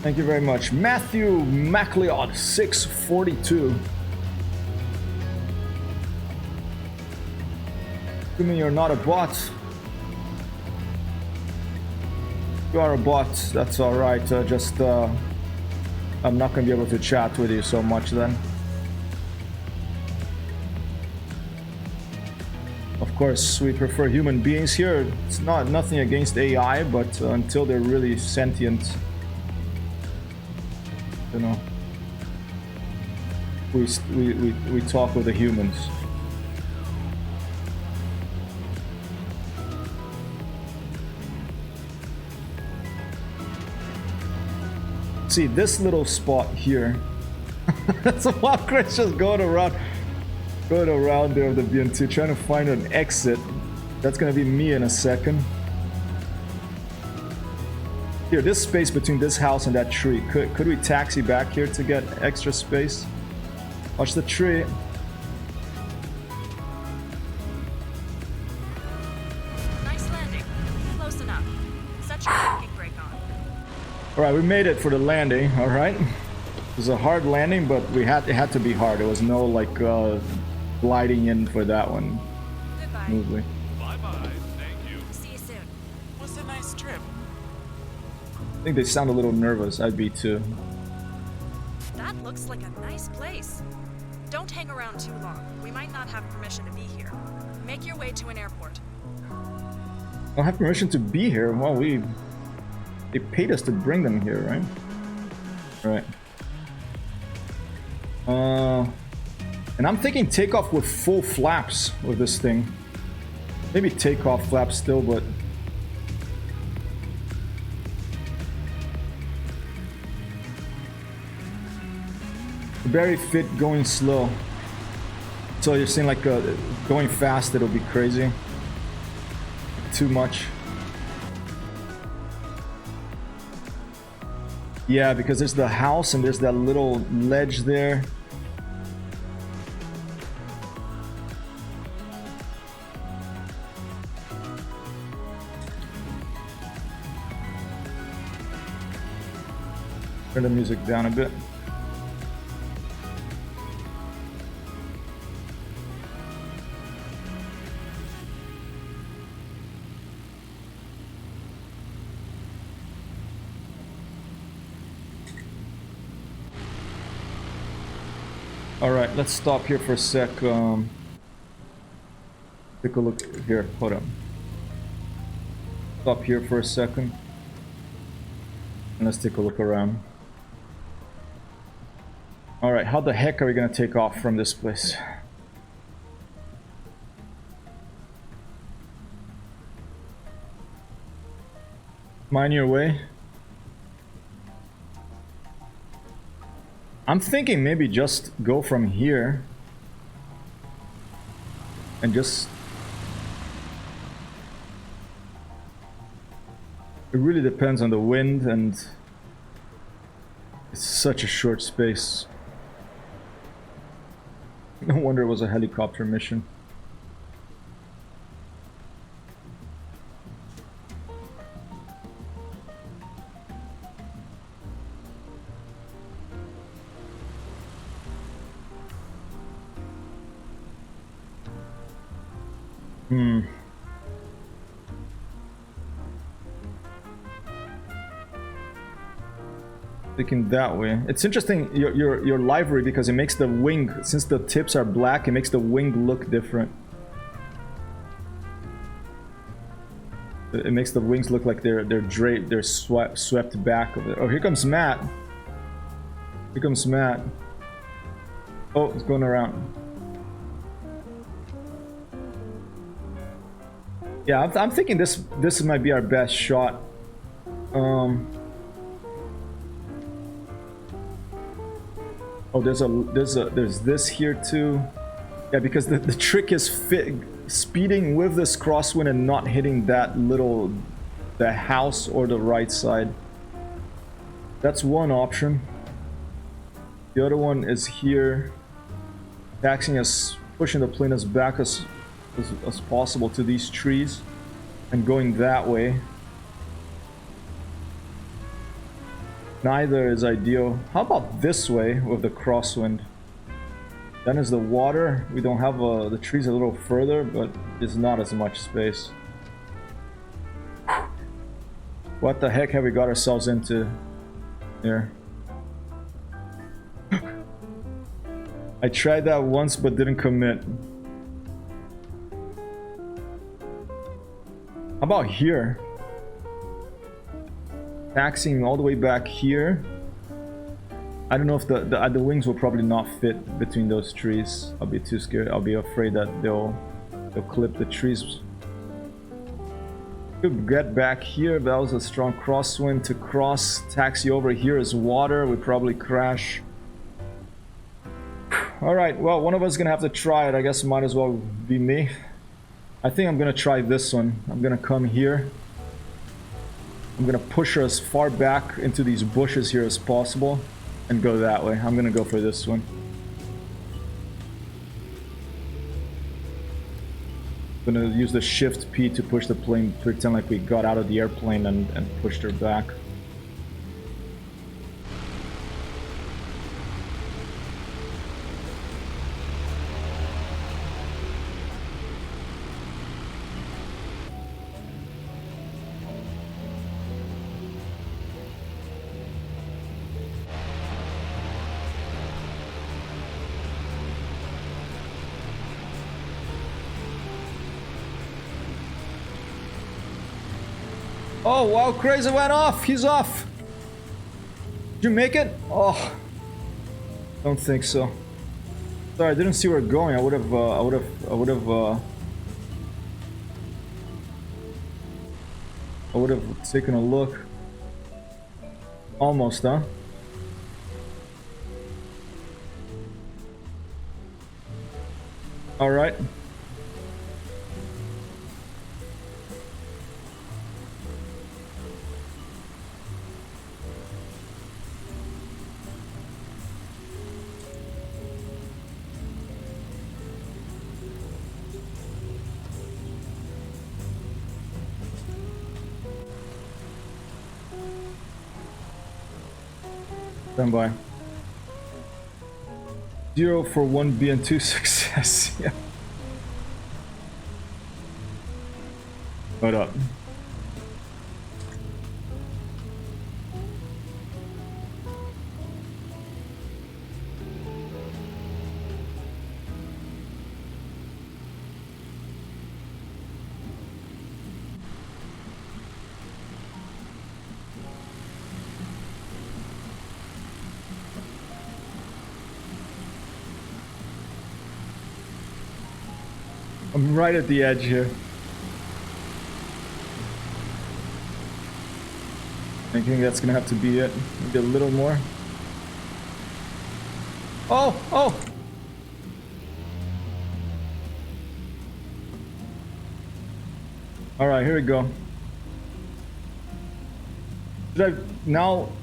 Thank you very much. Matthew MacLeod 642. Assuming you're not a bot. You are a bot. That's all right. I'm not gonna be able to chat with you so much then. Of course, we prefer human beings here. It's nothing against AI, but until they're really sentient, you know, we talk with the humans. See this little spot here. So while Chris just going around there with the BN-2 trying to find an exit. That's gonna be me in a second. Here, this space between this house and that tree. Could we taxi back here to get extra space? Watch the tree. Nice landing. Close enough. Set your parking brake on. Alright, we made it for the landing, alright? It was a hard landing, but it had to be hard. There was no like gliding in for that one. Goodbye. Smoothly. Bye-bye, thank you. See you soon. Was a nice trip. I think they sound a little nervous. I'd be too. That looks like a nice place. Don't hang around too long. We might not have permission to be here. Make your way to an airport. I don't have permission to be here. Well, they paid us to bring them here, right? Right. And I'm thinking takeoff with full flaps with this thing. Maybe takeoff flaps still, but very fit going slow. So you're saying like going fast, it'll be crazy. Too much. Yeah, because there's the house and there's that little ledge there. Turn the music down a bit. All right, let's stop here for a sec. Take a look here. Hold up. Stop here for a second. And let's take a look around. All right, how the heck are we gonna take off from this place? Mind your way. I'm thinking maybe just go from here and just... It really depends on the wind, and it's such a short space. No wonder it was a helicopter mission. Thinking that way. It's interesting your livery, because it makes the wing, since the tips are black, it makes the wing look different. It makes the wings look like they're draped, they're swept back of it. Oh, here comes Matt. Here comes Matt. Oh, it's going around. Yeah, I'm thinking this might be our best shot. Oh, there's this here too. Yeah, because the trick is speeding with this crosswind and not hitting the house or the right side. That's one option. The other one is here, taxing us, pushing the plane as back as possible to these trees and going that way. Neither is ideal. How about this way with the crosswind? Then is the water. We don't have the trees a little further, but it's not as much space. What the heck have we got ourselves into here? I tried that once but didn't commit. How about here? Taxiing all the way back here. I don't know if the wings will probably not fit between those trees. I'll be too scared. I'll be afraid that they'll clip the trees. Could get back here, but that was a strong crosswind to cross. Taxi over here is water. We probably crash. All right. Well, one of us is gonna have to try it. I guess it might as well be me. I think I'm gonna try this one. I'm gonna come here. I'm gonna push her as far back into these bushes here as possible and go that way. I'm gonna go for this one. I'm gonna use the shift P to push the plane, pretend like we got out of the airplane and pushed her back. Oh, wow, Crazy went off. He's off. Did you make it? Oh, don't think so. Sorry, I didn't see where we're going. I would have taken a look. Almost, huh? All right. Stand by. 0 for 1 BN-2 success. Yeah. What up? I'm right at the edge here. Thinking that's gonna have to be it. Maybe a little more. Oh! Oh! Alright, here we go.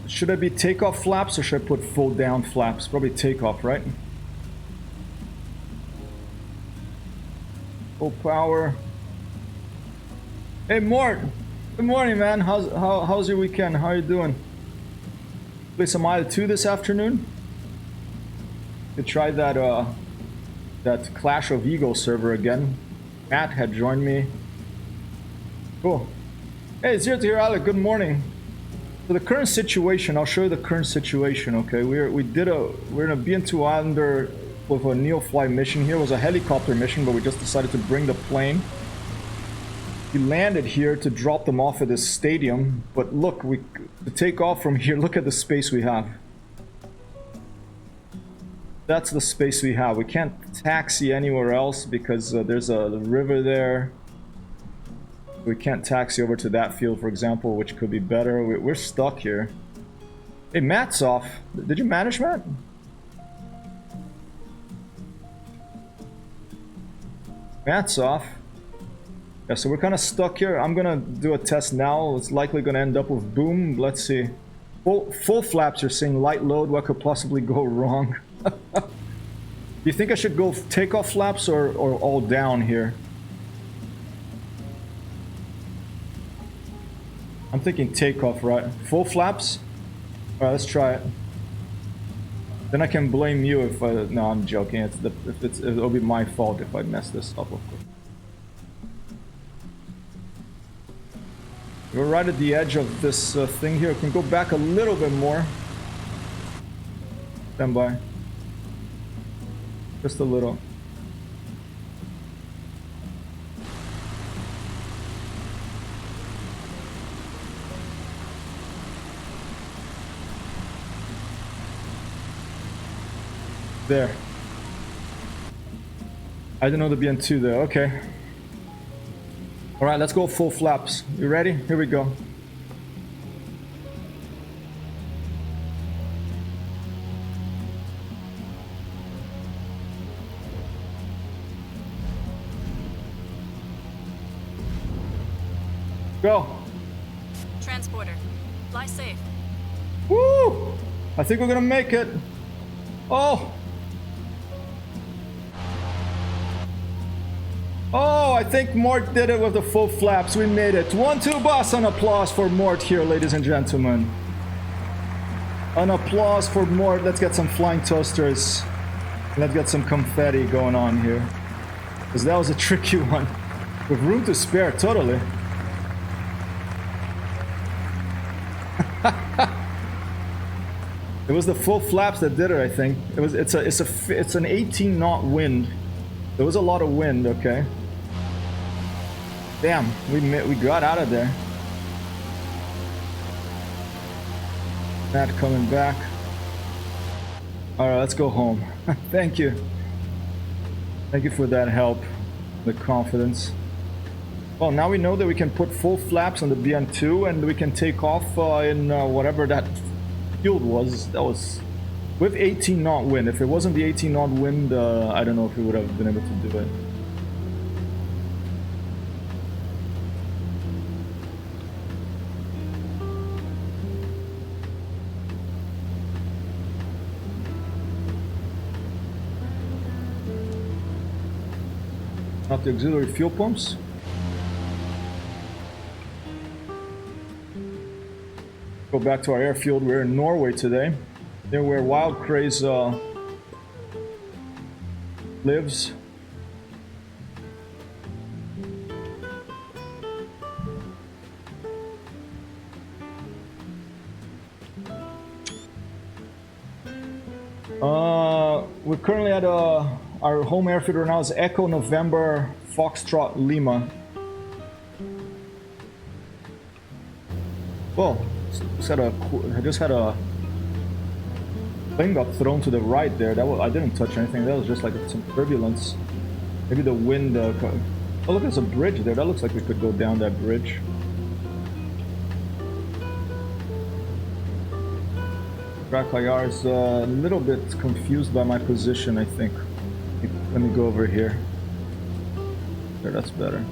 Should I be takeoff flaps or should I put full down flaps? Probably takeoff, right? Full power. Hey Mort! Good morning, man. How's your weekend? How are you doing? Play some IL-2 this afternoon? Could try that that Clash of Eagles server again. Matt had joined me. Cool. Hey, it's here to hear Alec. Good morning. So the current situation, I'll show you the current situation, okay? We're in a BN-2 Islander with a Neofly mission here. It was a helicopter mission, but we just decided to bring the plane. We landed here to drop them off at this stadium, but look, to take off from here, look at the space we have. That's the space we have. We can't taxi anywhere else because there's a river there. We can't taxi over to that field, for example, which could be better. We're stuck here. Hey, Matt's off. Did you manage, Matt? Matt's off. Yeah, so we're kind of stuck here. I'm gonna do a test now. It's likely gonna end up with boom. Let's see. Full flaps are saying light load. What could possibly go wrong? Do you think I should go takeoff flaps or all down here? I'm thinking takeoff, right? Full flaps? Alright, let's try it. Then I can blame you if I... No, I'm joking. It'll be my fault if I mess this up, of course. We're right at the edge of this thing here. We can go back a little bit more. Stand by. Just a little. There. I didn't know the BN-2 there. Okay. Alright, let's go full flaps. You ready? Here we go. Go. Transporter, fly safe. Woo! I think we're gonna make it. Oh! Oh, I think Mort did it with the full flaps. We made it. 1-2 boss. An applause for Mort here, ladies and gentlemen. An applause for Mort. Let's get some flying toasters. Let's get some confetti going on here. Because that was a tricky one. With room to spare, totally. It was the full flaps that did it, I think. It's an 18 knot wind. There was a lot of wind, okay. Damn, we got out of there. Matt coming back. Alright, let's go home. Thank you. Thank you for that help. The confidence. Well, now we know that we can put full flaps on the BN-2 and we can take off in whatever that field was. That was with 18 knot wind. If it wasn't the 18 knot wind, I don't know if we would have been able to do it. Not the auxiliary fuel pumps. Go back to our airfield. We're in Norway today. There where Wild Craze lives. We're currently at our home airfield right now is Echo November Foxtrot Lima. Whoa, I just had a plane got thrown to the right there. I didn't touch anything. That was just like some turbulence. Maybe the wind. Oh look, there's a bridge there. That looks like we could go down that bridge. Draklayar is a little bit confused by my position, I think. Let me go over here. There, that's better.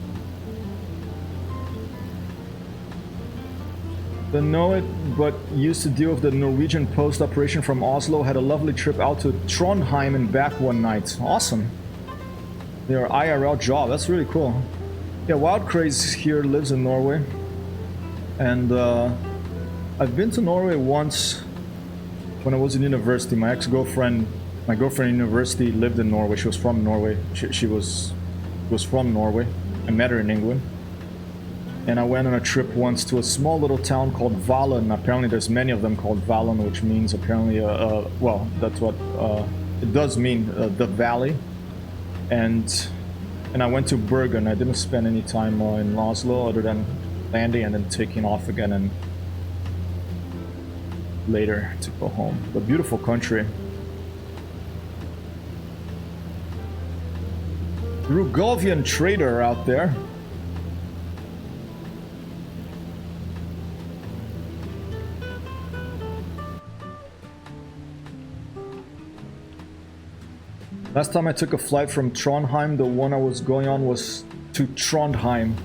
Don't know it, but used to deal with the Norwegian post operation from Oslo. Had a lovely trip out to Trondheim and back one night. Awesome. Their IRL job. That's really cool. Yeah, Wild Craze here lives in Norway. And I've been to Norway once when I was in university. My girlfriend in university lived in Norway. She was from Norway. She was from Norway. I met her in England. And I went on a trip once to a small little town called Valen. Apparently there's many of them called Valen, which means apparently, well, that's what it does mean, the valley. And I went to Bergen. I didn't spend any time in Oslo other than landing and then taking off again and later to go home. But beautiful country. Rugovian trader out there. Last time I took a flight from Trondheim, the one I was going on was to Trondheim.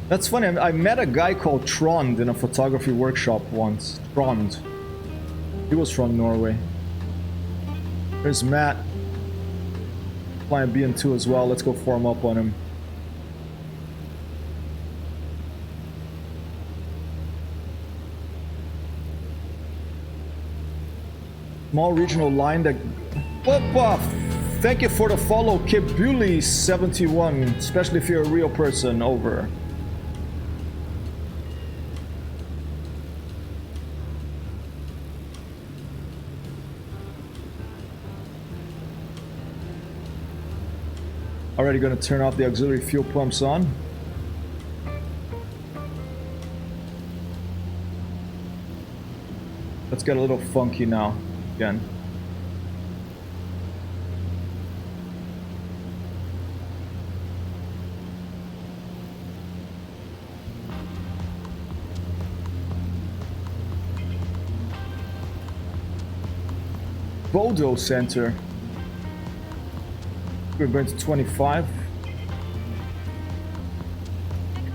That's funny, I met a guy called Trond in a photography workshop once. Trond. He was from Norway. There's Matt. Flying BN-2 as well. Let's go form up on him. Small regional line that... Whoop! thank you for the follow, Kibuli71, especially if you're a real person. Over. Already gonna turn off the auxiliary fuel pumps on. Let's get a little funky now, again. Bodo Center. We're going to 25. Echo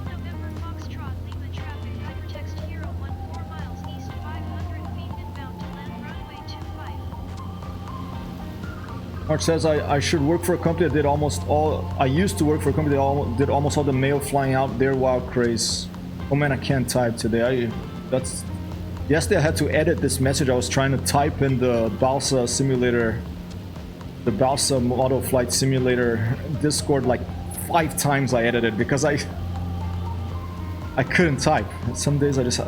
November Foxtrot Lima traffic hypertext Hero 1 4 miles east 500 feet inbound to land runway 25. Mark says I should work for a company that did almost all. I used to work for a company that did almost all the mail flying out there. Wow, craze. Oh man, I can't type today. Yesterday I had to edit this message. I was trying to type in the Balsa simulator, the Balsa Model Flight Simulator Discord like 5 times. I edited because I couldn't type. Some days I just,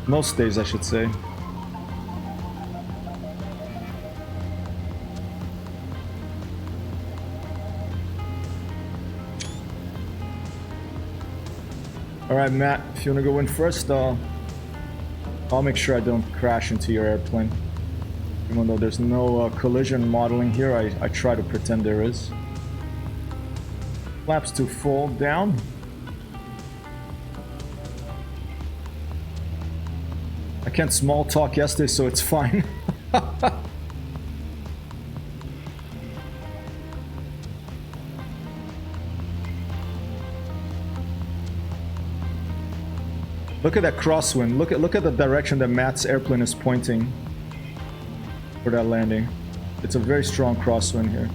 most days I should say. All right, Matt, if you want to go in first, I'll make sure I don't crash into your airplane. Even though there's no collision modeling here, I try to pretend there is. Flaps to full down. I can't small talk yesterday, so it's fine. Look at that crosswind. Look at the direction that Matt's airplane is pointing for that landing. It's a very strong crosswind here.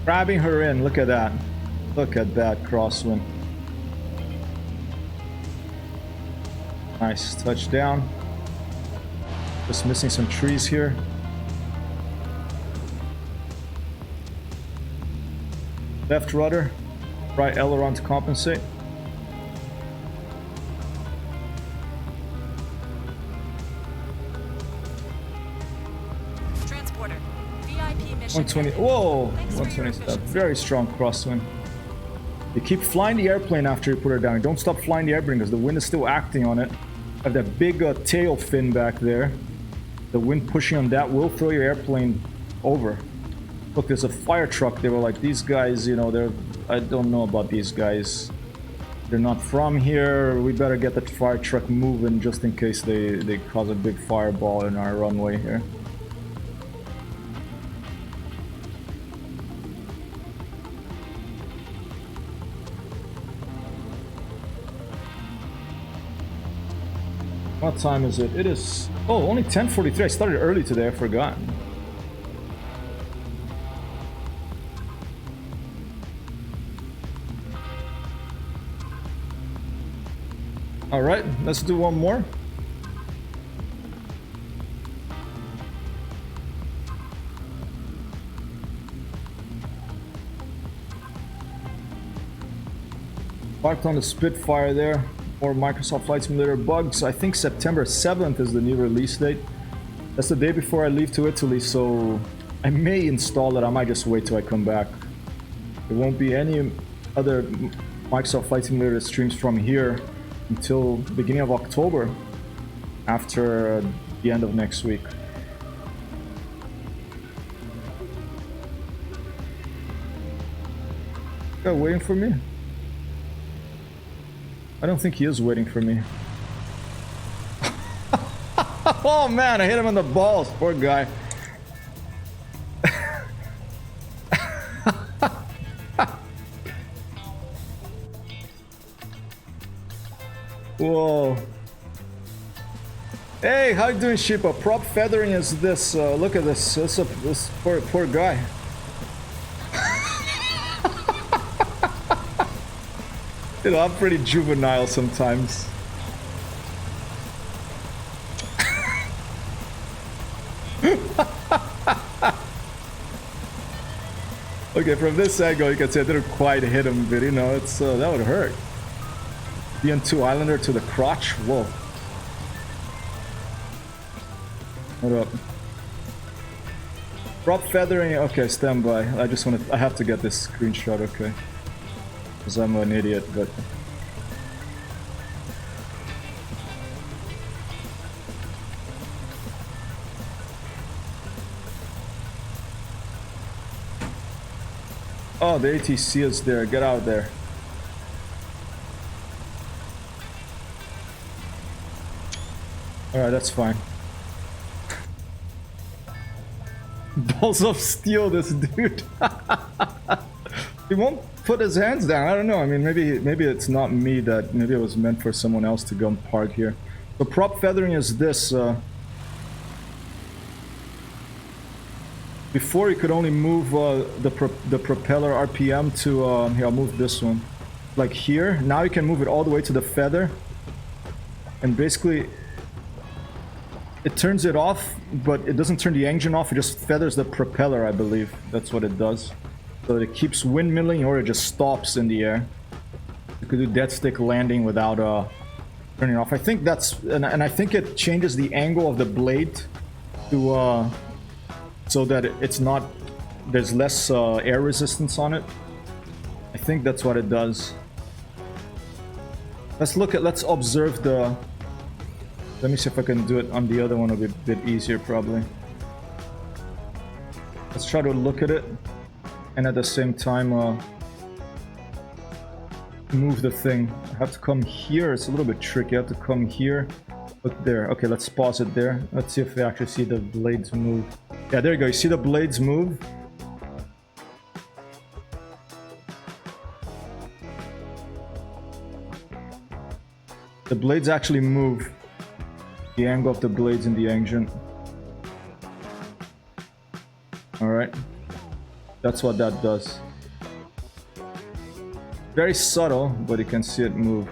Grabbing her in. Look at that. Look at that crosswind. Nice touchdown. Just missing some trees here. Left rudder, right aileron to compensate. Transporter. VIP mission. 120. Whoa! Thanks for your 120 stuff. efficiency. Very strong crosswind. You keep flying the airplane after you put her down. Don't stop flying the airplane because the wind is still acting on it. Have that big tail fin back there. The wind pushing on that will throw your airplane over. Look, there's a fire truck. They were like, these guys, you know, I don't know about these guys. They're not from here. We better get the fire truck moving just in case they cause a big fireball in our runway here. What time is it? It is... Oh, only 10:43. I started early today. I forgot. All right, let's do one more. Parked on the Spitfire there. More Microsoft Flight Simulator bugs. I think September 7th is the new release date. That's the day before I leave to Italy, so I may install it. I might just wait till I come back. There won't be any other Microsoft Flight Simulator streams from here until the beginning of October, after the end of next week. Guy waiting for me? I don't think he is waiting for me. Oh man, I hit him in the balls, poor guy. Whoa. Hey, how you doing, Sheepa? Prop feathering is this. Look at this. This poor guy. You know, I'm pretty juvenile sometimes. Okay, from this angle, you can see I didn't quite hit him, but you know, it's that would hurt. BN-2 Islander to the crotch. Whoa. Hold up. Prop feathering. Okay, stand by. I have to get this screenshot. Okay. Because I'm an idiot, but. Oh, the ATC is there. Get out there. Alright, that's fine. Balls of steel, this dude. He won't put his hands down. I don't know. I mean, maybe it's not me that. Maybe it was meant for someone else to go and park here. The prop feathering is this. Before you could only move the propeller RPM to. Here, I'll move this one. Like here. Now you can move it all the way to the feather. And basically, it turns it off, but it doesn't turn the engine off. It just feathers the propeller, I believe. That's what it does. So it keeps windmilling, or it just stops in the air. You could do dead stick landing without turning off. I think that's, and I think it changes the angle of the blade to so that it's not, there's less air resistance on it. I think that's what it does. Let's observe the. Let me see if I can do it on the other one. It'll be a bit easier, probably. Let's try to look at it, and at the same time, move the thing. I have to come here. It's a little bit tricky. I have to come here. Look there. Okay, let's pause it there. Let's see if we actually see the blades move. Yeah, there you go. You see the blades move? The blades actually move. The angle of the blades in the engine. Alright. That's what that does. Very subtle, but you can see it move.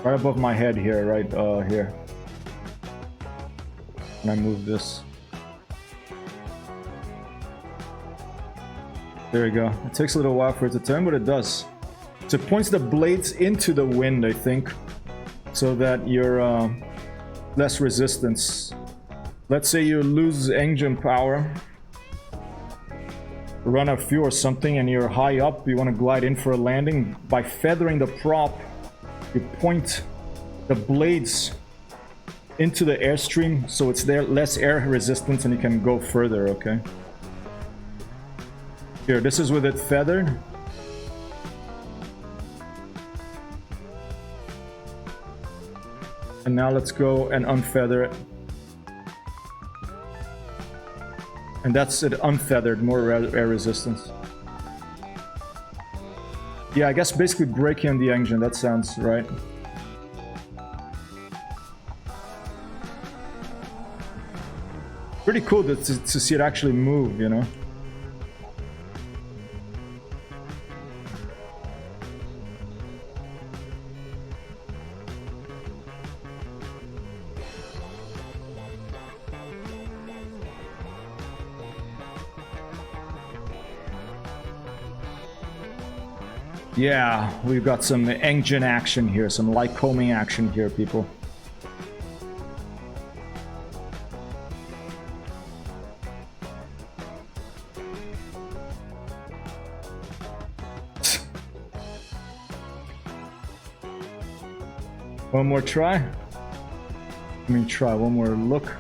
Right above my head here, right here. And I move this. There you go. It takes a little while for it to turn, but it does. So it points the blades into the wind, I think, so that you're less resistance. Let's say you lose engine power, run out of fuel or something, and you're high up, you want to glide in for a landing. By feathering the prop, you point the blades into the airstream, so it's there, less air resistance, and you can go further, okay? Here, this is with it feathered. And now let's go and unfeather it. And that's it unfeathered, more air resistance. Yeah, I guess basically braking the engine, that sounds right. Pretty cool to see it actually move, you know? Yeah, we've got some engine action here, some light combing action here, people. One more try. I mean, try one more look.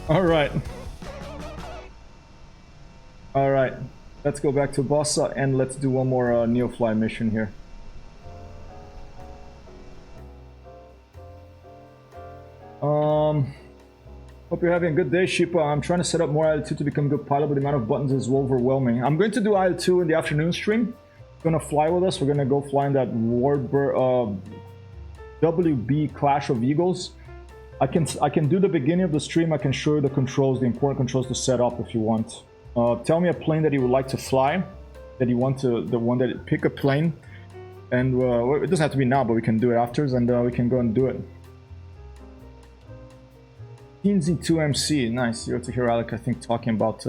All right. All right. Let's go back to Bossa and let's do one more Neofly mission here. Hope you're having a good day, Sheepa. I'm trying to set up more IL-2 to become a good pilot, but the amount of buttons is overwhelming. I'm going to do IL-2 in the afternoon stream, gonna fly with us. We're gonna go fly in that WB Clash of Eagles. I can do the beginning of the stream. I can show you the controls, the important controls to set up if you want. Tell me a plane that you would like to fly, that you want to, the one that pick a plane, and it doesn't have to be now, but we can do it afterwards, and we can go and do it. TNZ2MC, nice. You're to hear Alec, I think, talking about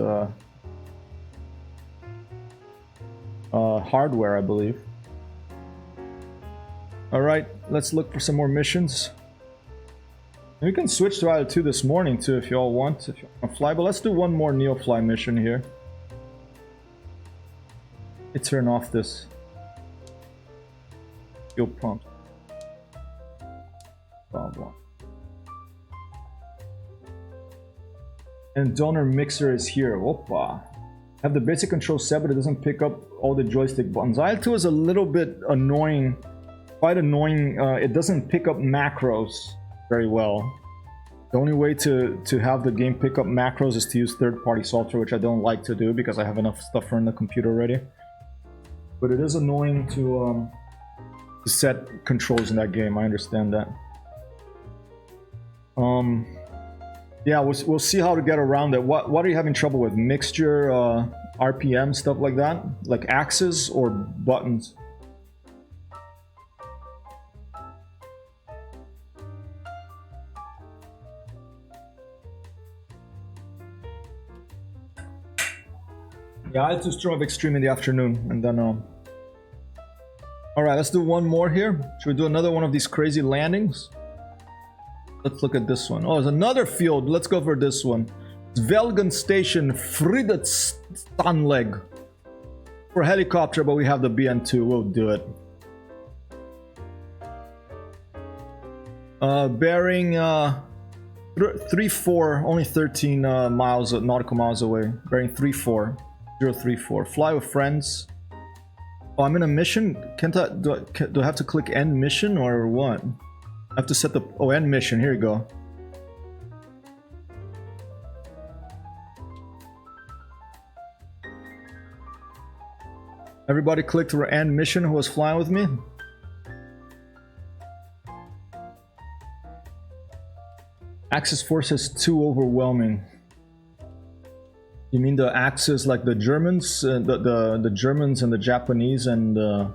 hardware, I believe. All right, let's look for some more missions. We can switch to IL-2 this morning too if you all want, if you want to fly, but let's do one more Neofly mission here. Let's turn off this fuel pump. Problem. And donor mixer is here. Opa. Have the basic control set, but it doesn't pick up all the joystick buttons. IL-2 is a little bit annoying, quite annoying. It doesn't pick up macros very well. The only way to have the game pick up macros is to use third-party software, which I don't like to do because I have enough stuff running the computer already. But it is annoying to set controls in that game. I understand that. Yeah, we'll see how to get around it. What are you having trouble with? Mixture, RPM, stuff like that? Like axes or buttons? Yeah, I had to Storm of Extreme in the afternoon, and then alright, let's do one more here. Should we do another one of these crazy landings? Let's look at this one. Oh, there's another field. Let's go for this one. Velgen Station, Fridtstanleg. For helicopter, but we have the BN-2. We'll do it. Bearing 3-4, only 13 miles, nautical miles away. Bearing 3-4. Fly with friends. Oh, I'm in a mission. Do I have to click end mission or what? I have to set the end mission. Here you go. Everybody clicked for end mission who was flying with me. Axis force is too overwhelming. You mean the Axis, like the Germans, the Germans and the Japanese and the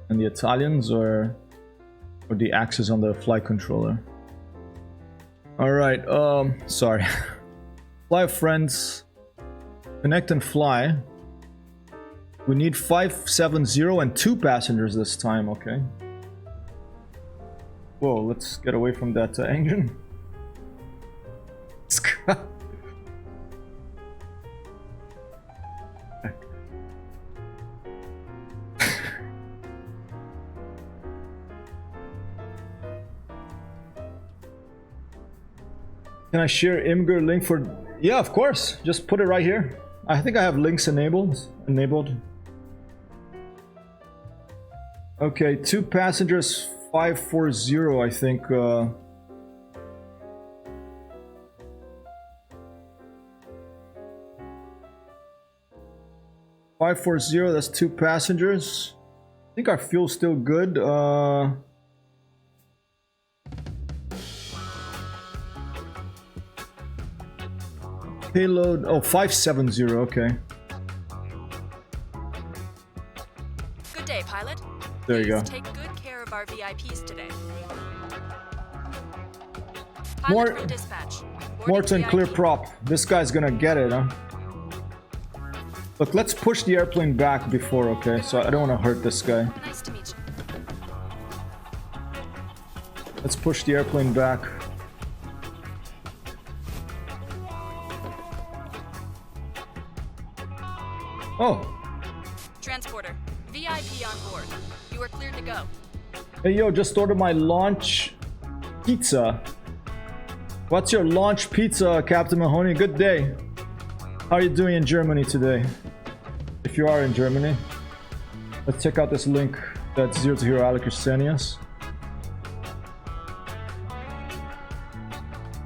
Italians, or the Axis on the flight controller? All right. Sorry. Fly friends. Connect and fly. We need 570 and 2 passengers this time. Okay. Whoa. Let's get away from that engine. Can I share Imgur link for? Yeah, of course. Just put it right here. I think I have links enabled. Okay, 2 passengers, 540. I think. 540. That's 2 passengers. I think our fuel's still good. Payload, 570, okay. Good day, pilot. There you go. Please take good care of our VIPs today. More- Pilot from dispatch. Boarding Morton, VIP. clear prop. This guy's gonna get it, huh? Look, let's push the airplane back before, okay? So I don't want to hurt this guy. Nice to meet you. Let's push the airplane back. Oh, Transporter. VIP on board. You are cleared to go. hey yo, just ordered my launch pizza. What's your launch pizza, Captain Mahoney? Good day. How are you doing in Germany today? If you are in Germany, let's check out this link. That's 0 to Hero Alec Ursenius.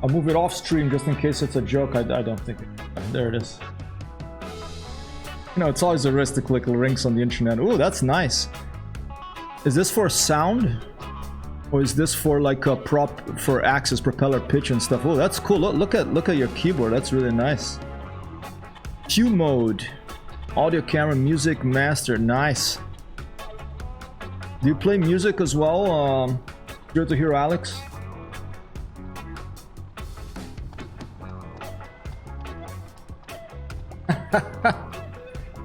I'll move it off stream just in case it's a joke. I don't think it. There it is. You know, it's always a risk to click links on the internet. Ooh, that's nice. Is this for sound? Or is this for like a prop for axis, propeller, pitch and stuff? Oh, that's cool. Look at your keyboard. That's really nice. Q mode. Audio, camera, music, master. Nice. Do you play music as well? Good to hear, Alex.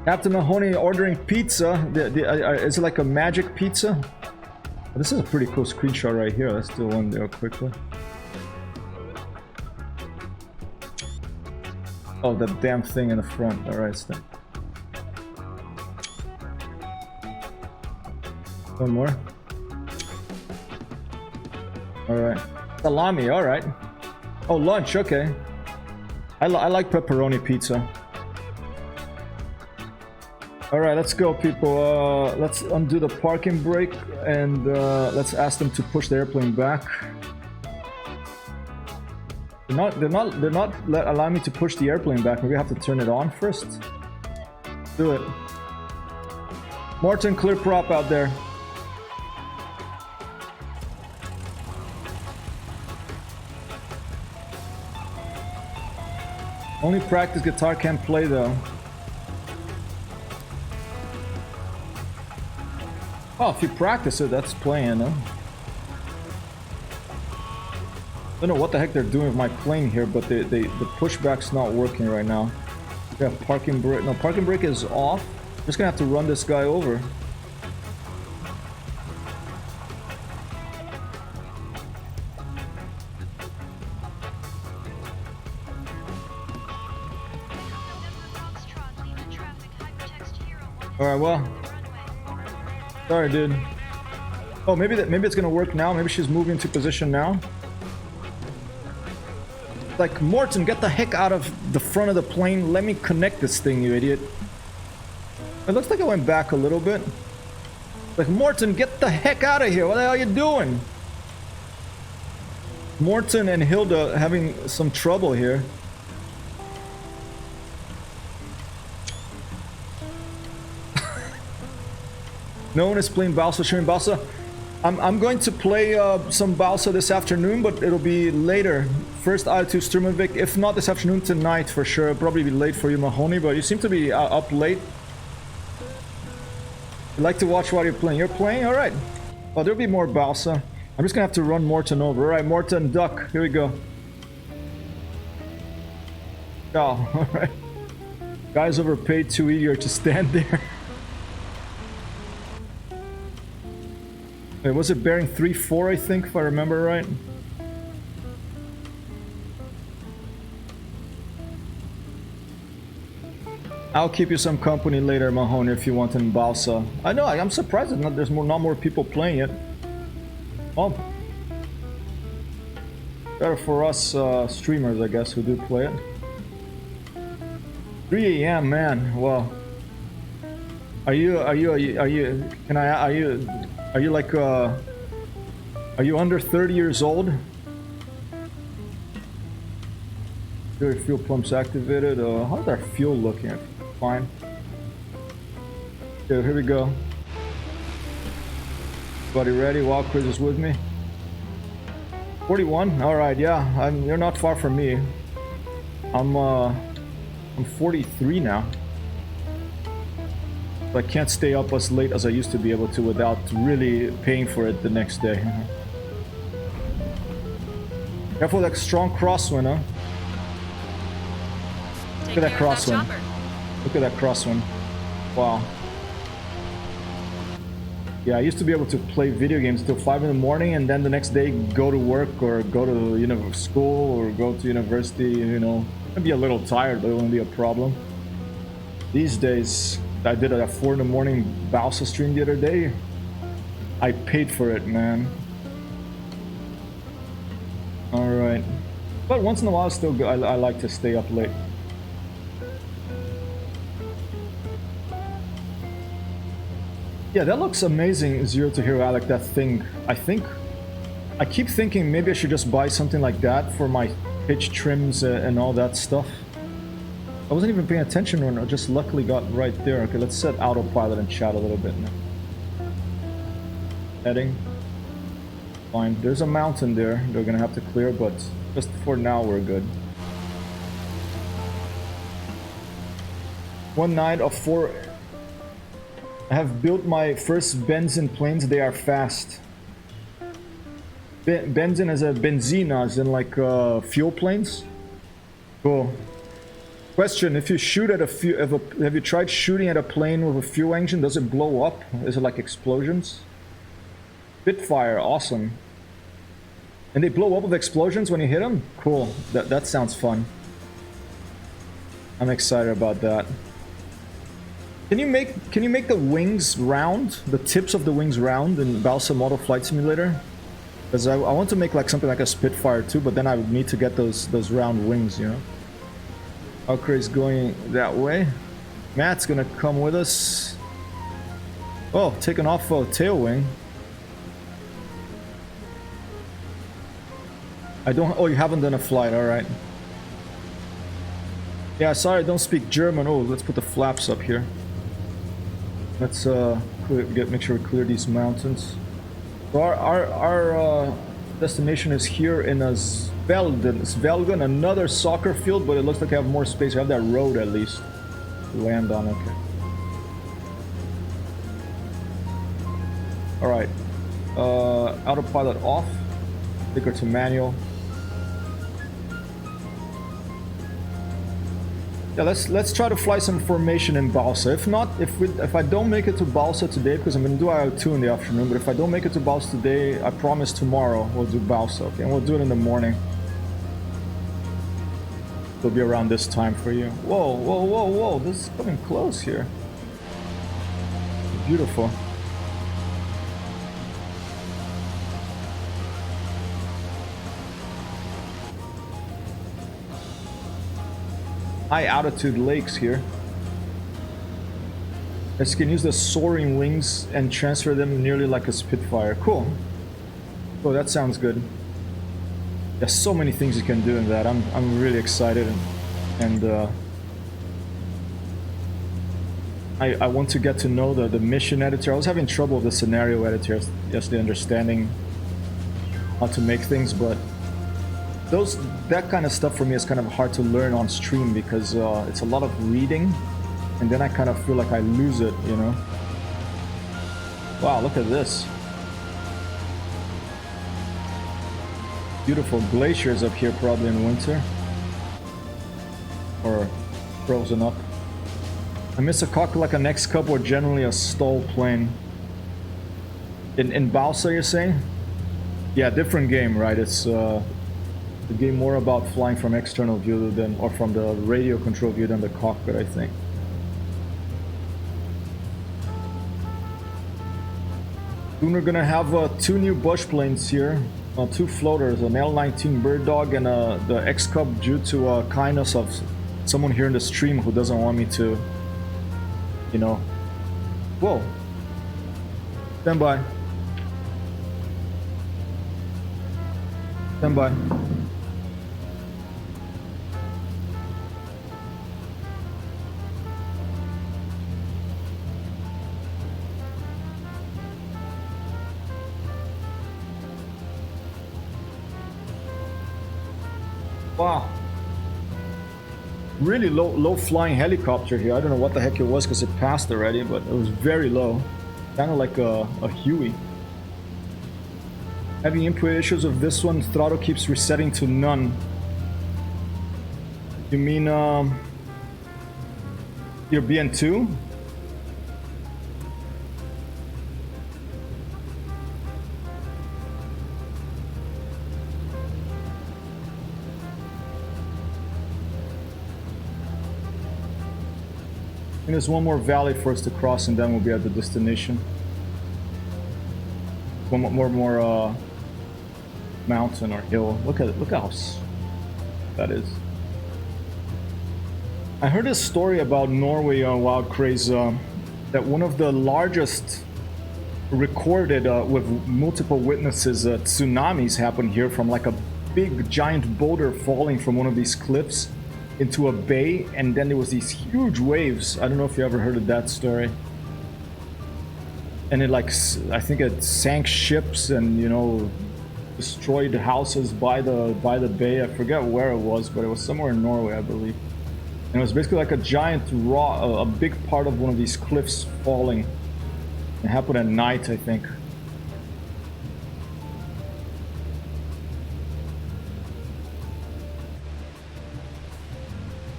Captain Mahoney ordering pizza. Is it like a magic pizza? Oh, this is a pretty cool screenshot right here. Let's do one there quickly. Oh, that damn thing in the front. Alright, stay. One more. Alright. Salami, alright. Oh, lunch, okay. I like pepperoni pizza. Alright, let's go, people. Let's undo the parking brake and let's ask them to push the airplane back. They're not allowing me to push the airplane back. Maybe I have to turn it on first. Do it. Morton, clear prop out there. Only practice guitar, can't play though. Oh, if you practice it, that's playing, huh? I don't know what the heck they're doing with my plane here, but the pushback's not working right now. Yeah, parking brake. No, parking brake is off. I'm just gonna have to run this guy over. Alright, well. Sorry, dude. Oh, maybe it's gonna work now. Maybe she's moving into position now. Like, Morton, get the heck out of the front of the plane. Let me connect this thing, you idiot. It looks like I went back a little bit. Like, Morton, get the heck out of here. What the hell are you doing? Morton and Hilda having some trouble here. No one is playing Balsa, streaming Balsa. I'm going to play some Balsa this afternoon, but it'll be later. First I2 Sturmovik, if not this afternoon, tonight for sure. It'll probably be late for you, Mahoney, but you seem to be up late. You like to watch while you're playing. You're playing? Alright. Oh, there'll be more Balsa. I'm just gonna have to run Morton over. Alright, Morton, duck. Here we go. Oh, alright. Guys overpaid, too eager to stand there. Wait, was it bearing 3-4, I think, if I remember right? I'll keep you some company later, Mahoney, if you want in Balsa. I know, I'm surprised that there's not more people playing it. Oh. Better for us streamers, I guess, who do play it. 3 AM, man, well. Are you like, are you under 30 years old? Your fuel pumps activated. How's our fuel looking? Fine. Okay, here we go. Everybody ready? Wild Quiz is with me. 41? Alright, yeah. You're not far from me. I'm 43 now. I can't stay up as late as I used to be able to without really paying for it the next day. Careful that strong crosswind, huh? Look at that crosswind. Look at that crosswind. Wow. Yeah, I used to be able to play video games till 5 in the morning and then the next day go to work or go to school or go to university, you know. I'd be a little tired, but it wouldn't be a problem. These days, I did a 4 in the morning Balsa stream the other day. I paid for it, man. Alright. But once in a while, still good. I like to stay up late. Yeah, that looks amazing, Zero to Hero Alec, that thing. I keep thinking maybe I should just buy something like that for my pitch trims and all that stuff. I wasn't even paying attention when I just luckily got right there. Okay, let's set autopilot and chat a little bit now. Heading. Fine. There's a mountain there they're gonna have to clear, but just for now we're good. One night of 4. I have built my first benzene planes. They are fast. Benzene is a benzina, as in like fuel planes. Cool. Question: if you shoot at have you tried shooting at a plane with a fuel engine? Does it blow up? Is it like explosions? Spitfire, awesome. And they blow up with explosions when you hit them? Cool. That sounds fun. I'm excited about that. Can you make the wings round? The tips of the wings round in Balsa Model Flight Simulator? Because I want to make like something like a Spitfire too, but then I would need to get those round wings, you know? Valkyrie's going that way. Matt's gonna come with us. Oh, taking off a tail wing. Oh, you haven't done a flight, alright. Yeah, sorry, I don't speak German. Oh, let's put the flaps up here. Let's make sure we clear these mountains. So our destination is here in Svelgen, another soccer field, but it looks like I have more space. I have that road at least to land on. Okay. All right. Autopilot off. Clicker to manual. Yeah, let's try to fly some formation in Balsa. If not, if I don't make it to Balsa today, because I'm gonna do IO2 in the afternoon, but if I don't make it to Balsa today, I promise tomorrow we'll do Balsa, okay? And we'll do it in the morning. It'll be around this time for you. Whoa, whoa, whoa, whoa! This is coming close here. Beautiful. High altitude lakes here. As you can use the soaring wings and transfer them nearly like a Spitfire. Cool. Oh, that sounds good. There's so many things you can do in that. I'm really excited and I want to get to know the mission editor. I was having trouble with the scenario editor yesterday, understanding how to make things, but that kind of stuff for me is kind of hard to learn on stream because it's a lot of reading, and then I kind of feel like I lose it, you know? Wow, look at this. Beautiful glaciers up here, probably in winter. Or frozen up. I miss a cockpit like an X-Cub or generally a stall plane. In Balsa, you're saying? Yeah, different game, right? It's the game more about flying from external view than, or from the radio control view than the cockpit, I think. Soon we're gonna have 2 new bush planes here, 2 floaters, an L-19 Bird Dog and the X-Cub, due to kindness of someone here in the stream who doesn't want me to, you know. Whoa. Stand by. Stand by. Wow. Really low flying helicopter here. I don't know what the heck it was because it passed already, but it was very low. Kind of like a Huey. Having input issues with this one, throttle keeps resetting to none. You mean your BN-2? And there's one more valley for us to cross, and then we'll be at the destination. One more mountain or hill. Look at it. Look how that is. I heard a story about Norway on Wild Craze that one of the largest recorded with multiple witnesses tsunamis happened here from like a big giant boulder falling from one of these cliffs into a bay, and then there was these huge waves. I don't know if you ever heard of that story. And it like, I think it sank ships and, you know, destroyed houses by the bay. I forget where it was, but it was somewhere in Norway, I believe. And it was basically like a giant a big part of one of these cliffs falling. It happened at night, I think.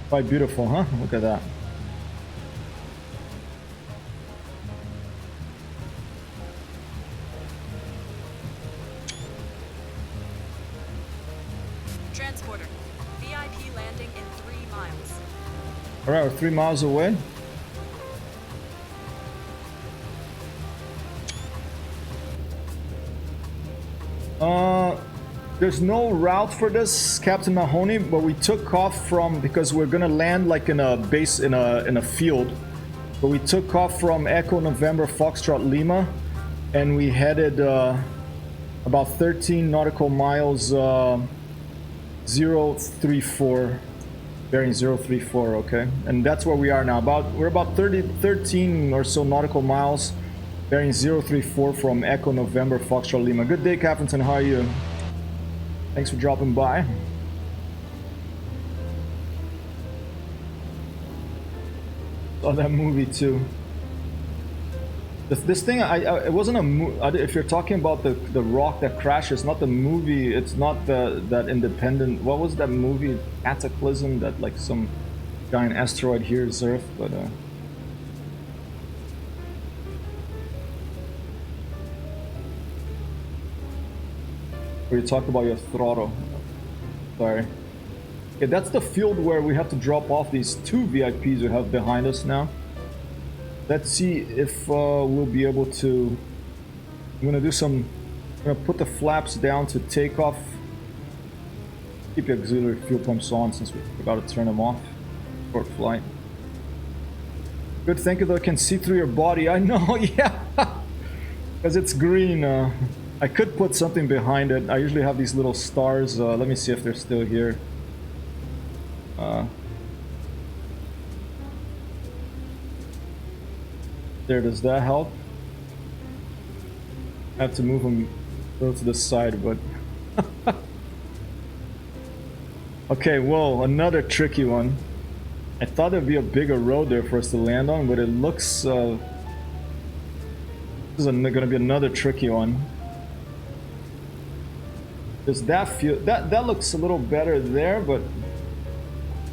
Quite beautiful, huh? Look at that. Transporter. VIP landing in 3 miles. Alright, we're 3 miles away. There's no route for this, Captain Mahoney, but we took off from, because we're gonna land like in a base, in a field. But we took off from Echo November Foxtrot Lima, and we headed about 13 nautical miles 034, bearing 034, okay? And that's where we are now. We're about 13 or so nautical miles, bearing 034 from Echo November Foxtrot Lima. Good day, Captain. How are you? Thanks for dropping by. Saw that movie too. This thing, it wasn't a movie. If you're talking about the rock that crashes, not the movie. It's not that independent. What was that movie? Cataclysm, that like some giant asteroid hears Earth, but where you talk about your throttle. Sorry. Okay, that's the field where we have to drop off these 2 VIPs we have behind us now. Let's see if we'll be able to. I'm gonna put the flaps down to take off. Keep your auxiliary fuel pumps on since we forgot to turn them off. Short flight. Good, thank you though, I can see through your body. I know, yeah. Because it's green. I could put something behind it. I usually have these little stars. Let me see if they're still here. There, does that help? I have to move them a little to the side, but... Okay, whoa, another tricky one. I thought there'd be a bigger road there for us to land on, but it looks... this is gonna be another tricky one. Does that feel... That looks a little better there, but...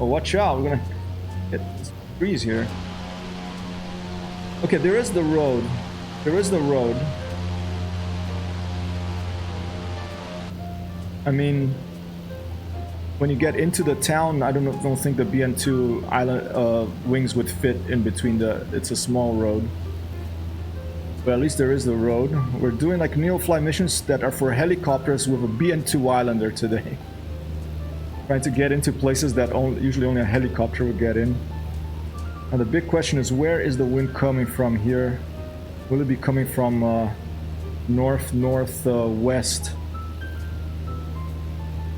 Oh, watch out, we're gonna hit this breeze here. Okay, there is the road. There is the road. I mean, when you get into the town, I don't think the BN-2 island wings would fit in between the. It's a small road, but at least there is the road. We're doing like Neofly missions that are for helicopters with a BN-2 Islander today. Trying to get into places that usually only a helicopter would get in. And the big question is, where is the wind coming from here? Will it be coming from north-northwest?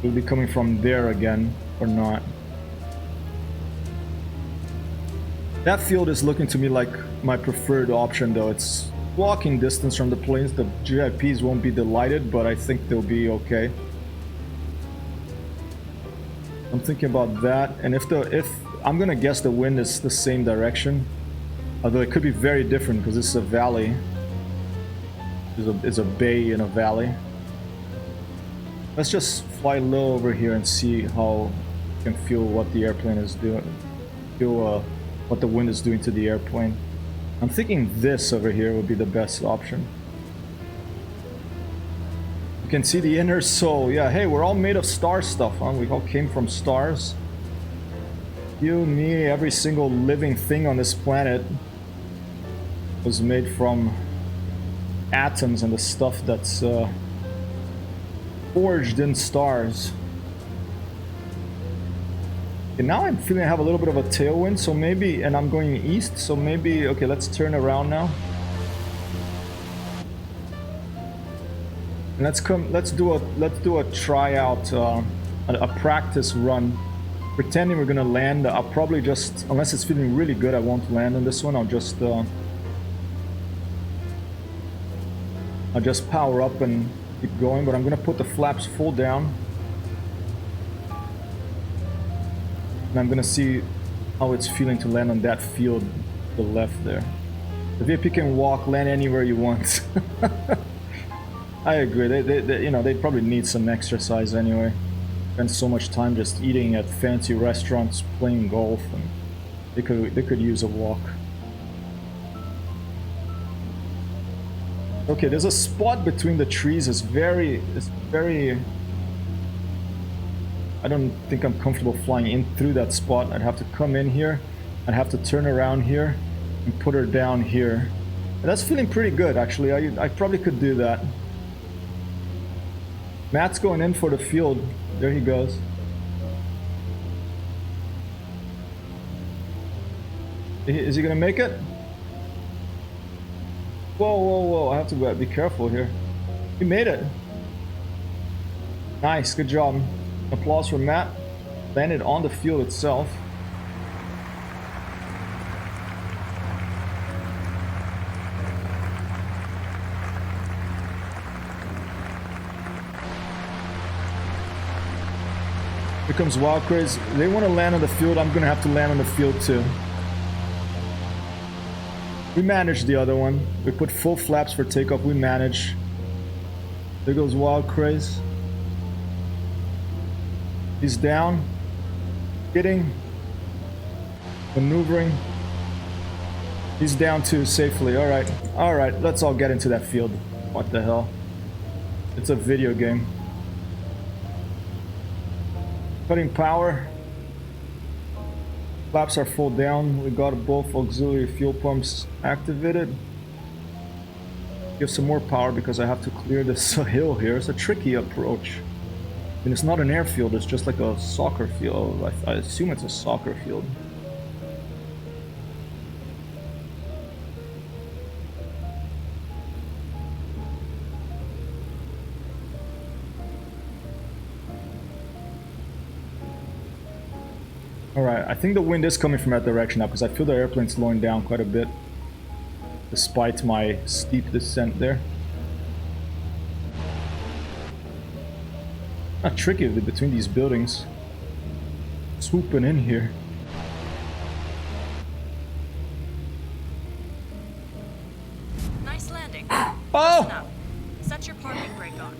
Will it be coming from there again, or not? That field is looking to me like my preferred option, though. It's walking distance from the planes. The GIPs won't be delighted, but I think they'll be okay. I'm thinking about that, and if I'm gonna guess the wind is the same direction, although it could be very different because this is a valley. It's a bay in a valley. Let's just fly low over here and see how we can feel what the airplane is doing. Feel what the wind is doing to the airplane. I'm thinking this over here would be the best option. You can see the inner soul. Yeah, hey, we're all made of star stuff, huh? We all came from stars. You, me, every single living thing on this planet was made from atoms and the stuff that's forged in stars. Okay, now I'm feeling I have a little bit of a tailwind, so maybe, and I'm going east, so maybe, okay, let's turn around now. And let's do a tryout, a practice run pretending we're gonna land. I'll probably just, unless it's feeling really good, I won't land on this one. I'll just power up and keep going, but I'm gonna put the flaps full down. And I'm gonna see how it's feeling to land on that field to the left there. The VIP can walk, land anywhere you want. I agree. They you know, they probably need some exercise anyway. Spend so much time just eating at fancy restaurants, playing golf, and they could use a walk. Okay, there's a spot between the trees. It's very. I don't think I'm comfortable flying in through that spot. I'd have to come in here. I'd have to turn around here and put her down here. And that's feeling pretty good, actually. I probably could do that. Matt's going in for the field. There he goes. Is he gonna make it? Whoa, whoa, whoa. I have to be careful here. He made it. Nice, good job. Applause for Matt. Landed on the field itself. Here comes Wild Craze. They want to land on the field. I'm gonna have to land on the field too. We managed the other one. We put full flaps for takeoff. We manage. There goes Wild Craze. He's down. Hitting. Maneuvering. He's down too safely. Alright. Alright. Let's all get into that field. What the hell? It's a video game. Cutting power. Flaps are full down. We got both auxiliary fuel pumps activated. Give some more power because I have to clear this hill here. It's a tricky approach. And it's not an airfield, it's just like a soccer field. I assume it's a soccer field. Alright, I think the wind is coming from that direction now because I feel the airplane slowing down quite a bit. Despite my steep descent there. Not tricky between these buildings. Swooping in here. Nice landing. Oh! Set your parking brake on.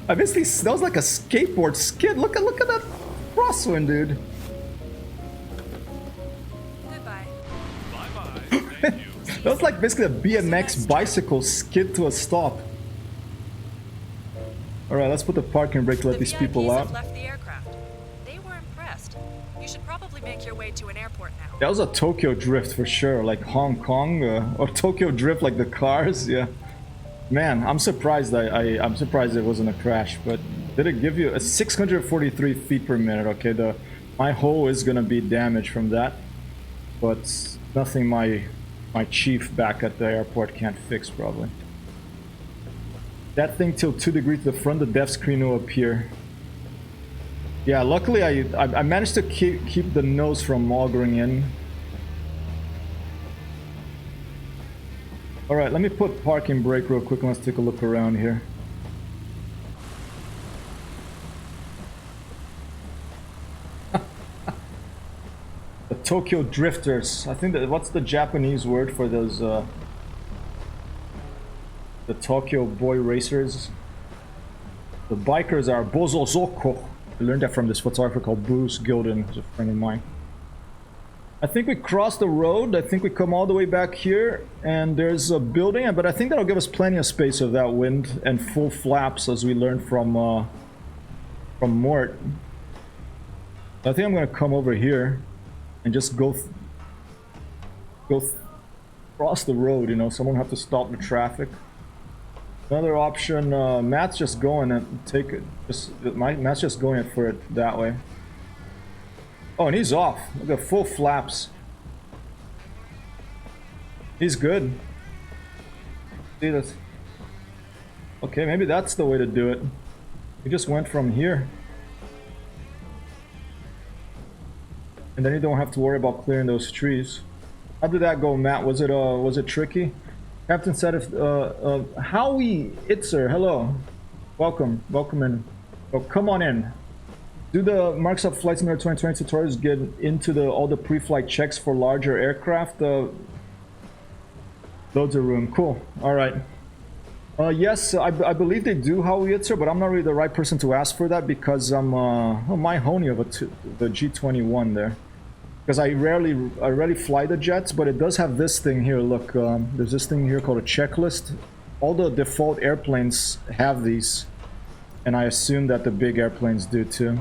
I basically, that was like a skateboard skid. Look at that crosswind, dude. Goodbye. Bye-bye. Thank you. That was like basically a BMX bicycle skid to a stop. Alright, let's put the parking brake to let these people VIPs out. have left the aircraft. They were impressed. You should probably make your way to an airport now. That was a Tokyo drift for sure, like Hong Kong, or Tokyo drift like the cars, yeah. Man, I'm surprised I'm surprised it wasn't a crash, but did it give you a 643 feet per minute? Okay, my hull is gonna be damaged from that, but nothing my chief back at the airport can't fix probably. That thing tilt 2 degrees to the front, the dev screen will appear. Yeah, luckily I managed to keep the nose from augering in. Alright, let me put parking brake real quick and let's take a look around here. The Tokyo Drifters. I think that, what's the Japanese word for those the Tokyo boy racers? The bikers are Bozozoko. I learned that from this photographer called Bruce Gilden, who's a friend of mine. I think we crossed the road. I think we come all the way back here and there's a building, but I think that'll give us plenty of space of that wind and full flaps as we learned from Mort. I think I'm gonna come over here and just go cross the road, you know, someone have to stop the traffic. Another option, Matt's just going and take it. Matt's just going it for it that way. Oh, and he's off. Look at full flaps. He's good. See this? Okay, maybe that's the way to do it. We just went from here. And then you don't have to worry about clearing those trees. How did that go, Matt? Was it tricky? Captain said if Howie Itzer, hello. Welcome in. Oh, come on in. Do the Microsoft Flight Simulator 2020 tutorials get into all the pre-flight checks for larger aircraft? Loads of room. Cool. All right. Yes, I believe they do, Howie Itzer, but I'm not really the right person to ask for that because I'm my honey of the G21 there. Because I rarely fly the jets, but it does have this thing here. Look, there's this thing here called a checklist. All the default airplanes have these, and I assume that the big airplanes do too.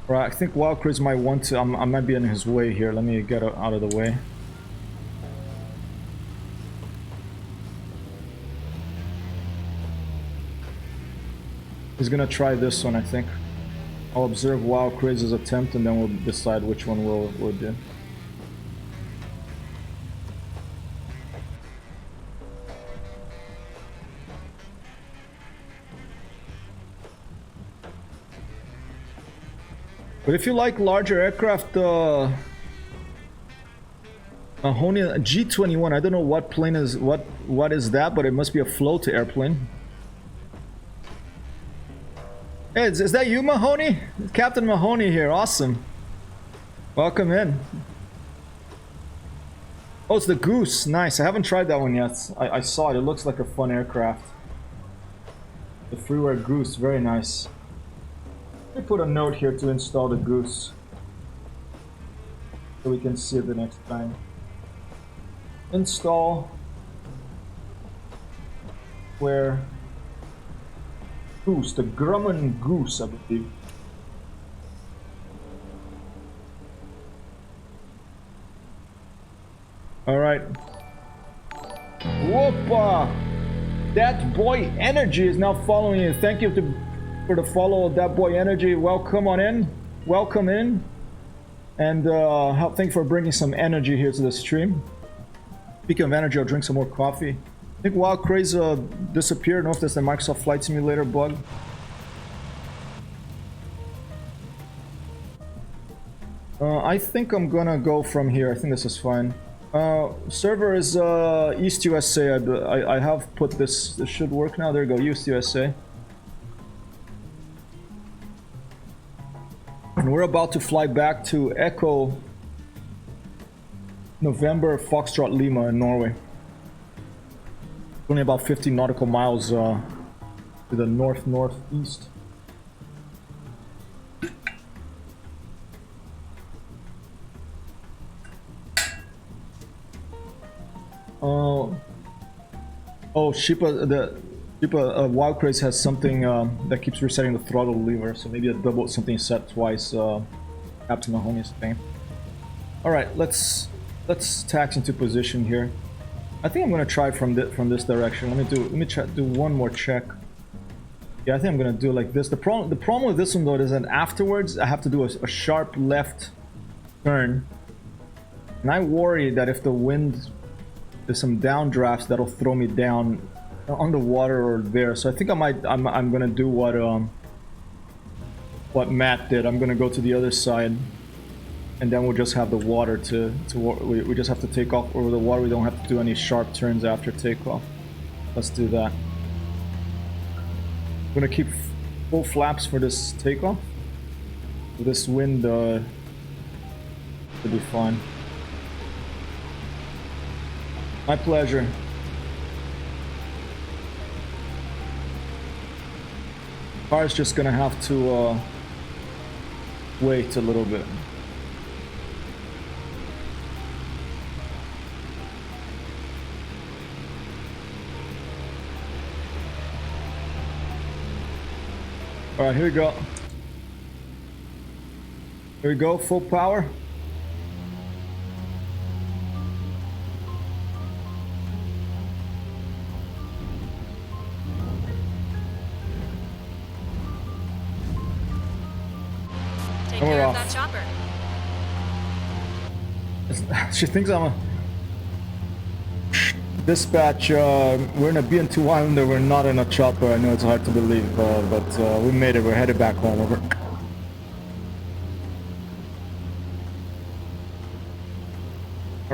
Right, I think Wild Chris might want to. I might be in his way here. Let me get out of the way. He's gonna try this one, I think. I'll observe Wild Crazy's attempt and then we'll decide which one we'll do. But if you like larger aircraft, Honey G21, I don't know what plane is what is that, but it must be a float airplane. Hey, is that you, Mahoney? Captain Mahoney here, awesome. Welcome in. Oh, it's the Goose, nice. I haven't tried that one yet. I saw it, it looks like a fun aircraft. The freeware Goose, very nice. Let me put a note here to install the Goose. So we can see it the next time. Install. Where? Goose, the Grumman Goose, I believe. Alright. Whoopa! That Boy Energy is now following you. Thank you for the follow of That Boy Energy. Welcome on in. Welcome in. And thank you for bringing some energy here to the stream. Speaking of energy, I'll drink some more coffee. I think Wild Crazy disappeared. I don't know if that's the Microsoft Flight Simulator bug. I think I'm gonna go from here. I think this is fine. Server is East USA. I have put this. This should work now. There you go, East USA. And we're about to fly back to Echo November Foxtrot Lima in Norway. Only about 50 nautical miles to the northeast. Oh, Shipa Wild Craze has something that keeps resetting the throttle lever, so maybe a double something set twice. Captain Mahoney's thing. All right, let's tax into position here. I think I'm gonna try from this direction. Let me do one more check. Yeah, I think I'm gonna do it like this. The problem with this one though is that afterwards I have to do a sharp left turn, and I worry that if the wind, there's some downdrafts that'll throw me down on the water or there. So I think I'm gonna do what Matt did. I'm gonna go to the other side. And then we'll just have the water we just have to take off over the water. We don't have to do any sharp turns after takeoff. Let's do that. I'm gonna keep full flaps for this takeoff. This wind should be fine. My pleasure. Car's just gonna have to wait a little bit. Alright, here we go. Here we go, full power. Take And we're care of off. that chopper. She thinks I'm a dispatch. We're in a BN-2 Islander. We're not in a chopper. I know it's hard to believe, but we made it. We're headed back home. Over.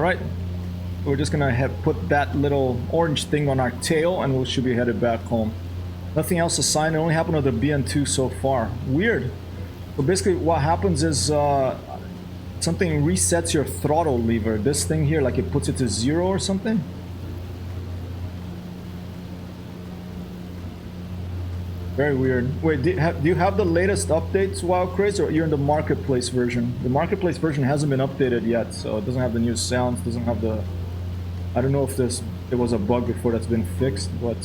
All right. We're just gonna put that little orange thing on our tail and we should be headed back home. Nothing else assigned. It only happened with the BN-2 so far. Weird. So basically what happens is something resets your throttle lever. This thing here, like it puts it to 0 or something. Very weird. Wait, do you have the latest updates, Wild Craze, or you're in the marketplace version? The marketplace version hasn't been updated yet, so it doesn't have the new sounds, doesn't have the... I don't know if there was a bug before that's been fixed, but...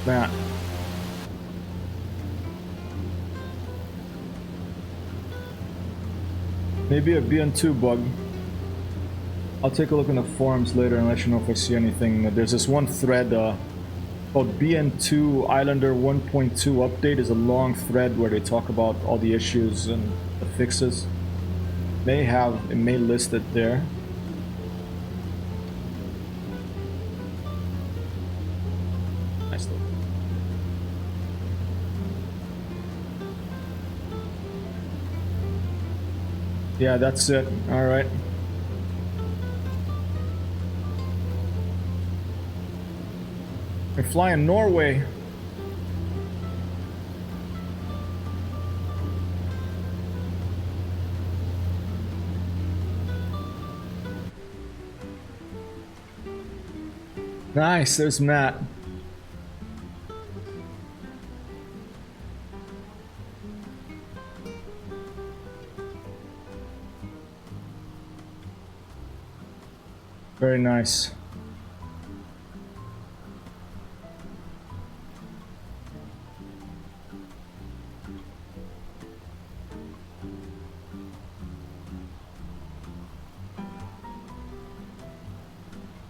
That. Maybe a BN2 bug. I'll take a look in the forums later and let you know if I see anything. There's this one thread called BN2 Islander 1.2 update. Is a long thread where they talk about all the issues and the fixes. It may list it there. Nice look. Yeah, that's it. All right. We're flying Norway. Nice, there's Matt. Very nice.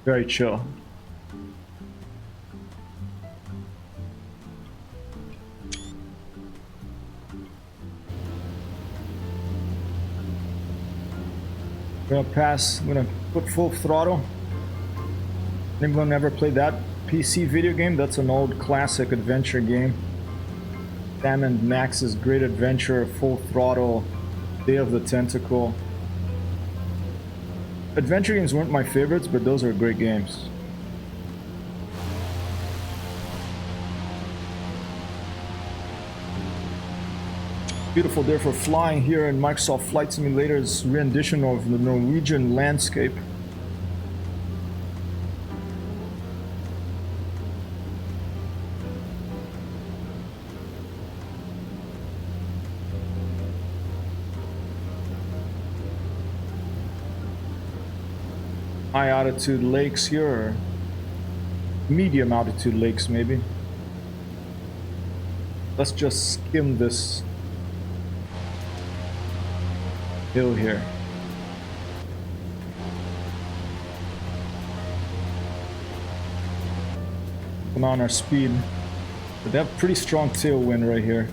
Very chill. I'm gonna put full throttle. Anyone ever played that PC video game? That's an old classic adventure game. Sam and Max's Great Adventure, Full Throttle, Day of the Tentacle. Adventure games weren't my favorites, but those are great games. Beautiful day for flying here in Microsoft Flight Simulator's rendition of the Norwegian landscape. High altitude lakes here, or medium altitude lakes maybe. Let's just skim this hill here. Come on, our speed. But they have pretty strong tailwind right here.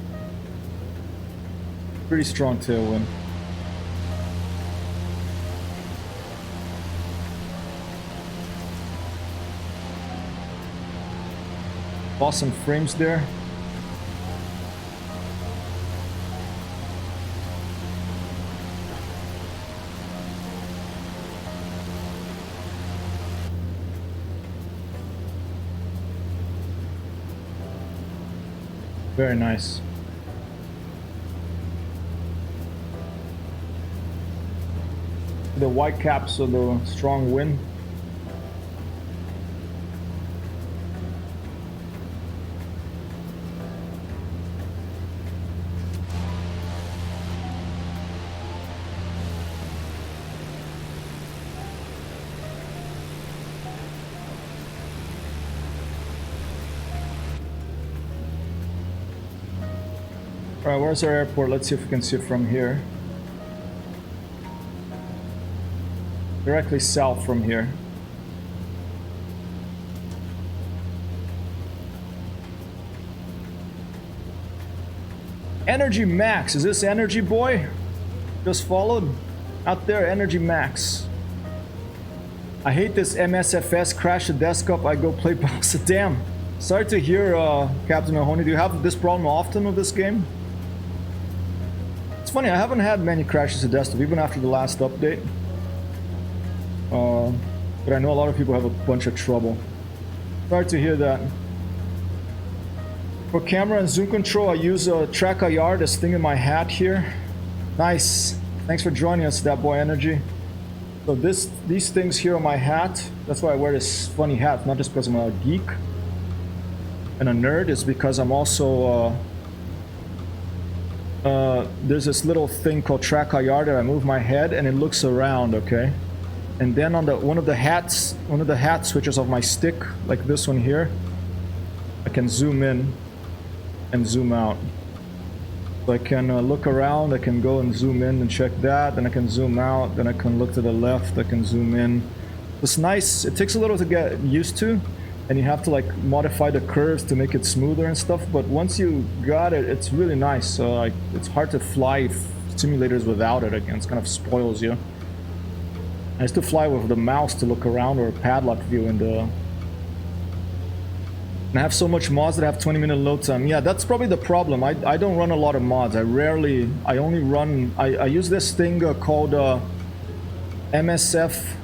Pretty strong tailwind. Awesome frames there. Very nice. The white caps of the strong wind. Alright, where's our airport? Let's see if we can see it from here. Directly south from here. Energy Max, is this Energy Boy? Just followed. Out there, energy max. I hate this MSFS crash the desktop. I go play boss. Damn. Sorry to hear, Captain Mahoney. Do you have this problem often with this game? It's funny, I haven't had many crashes to desktop, even after the last update. But I know a lot of people have a bunch of trouble. Sorry to hear that. For camera and zoom control, I use a Track IR, this thing in my hat here. Nice. Thanks for joining us, that boy energy. So these things here on my hat, that's why I wear this funny hat, not just because I'm a geek and a nerd, it's because I'm also there's this little thing called Track IR that I move my head and it looks around, okay? And then on one of the hat switches of my stick, like this one here, I can zoom in and zoom out. So I can look around, I can go and zoom in and check that, then I can zoom out, then I can look to the left, I can zoom in. It's nice. It takes a little to get used to, and you have to like modify the curves to make it smoother and stuff, but once you got it, it's really nice. So like, it's hard to fly simulators without it again. It kind of spoils you. I used to fly with the mouse to look around, or padlock view in the... And I have so much mods that I have 20-minute load time. Yeah, that's probably the problem. I don't run a lot of mods. I only run... I use this thing called MSFS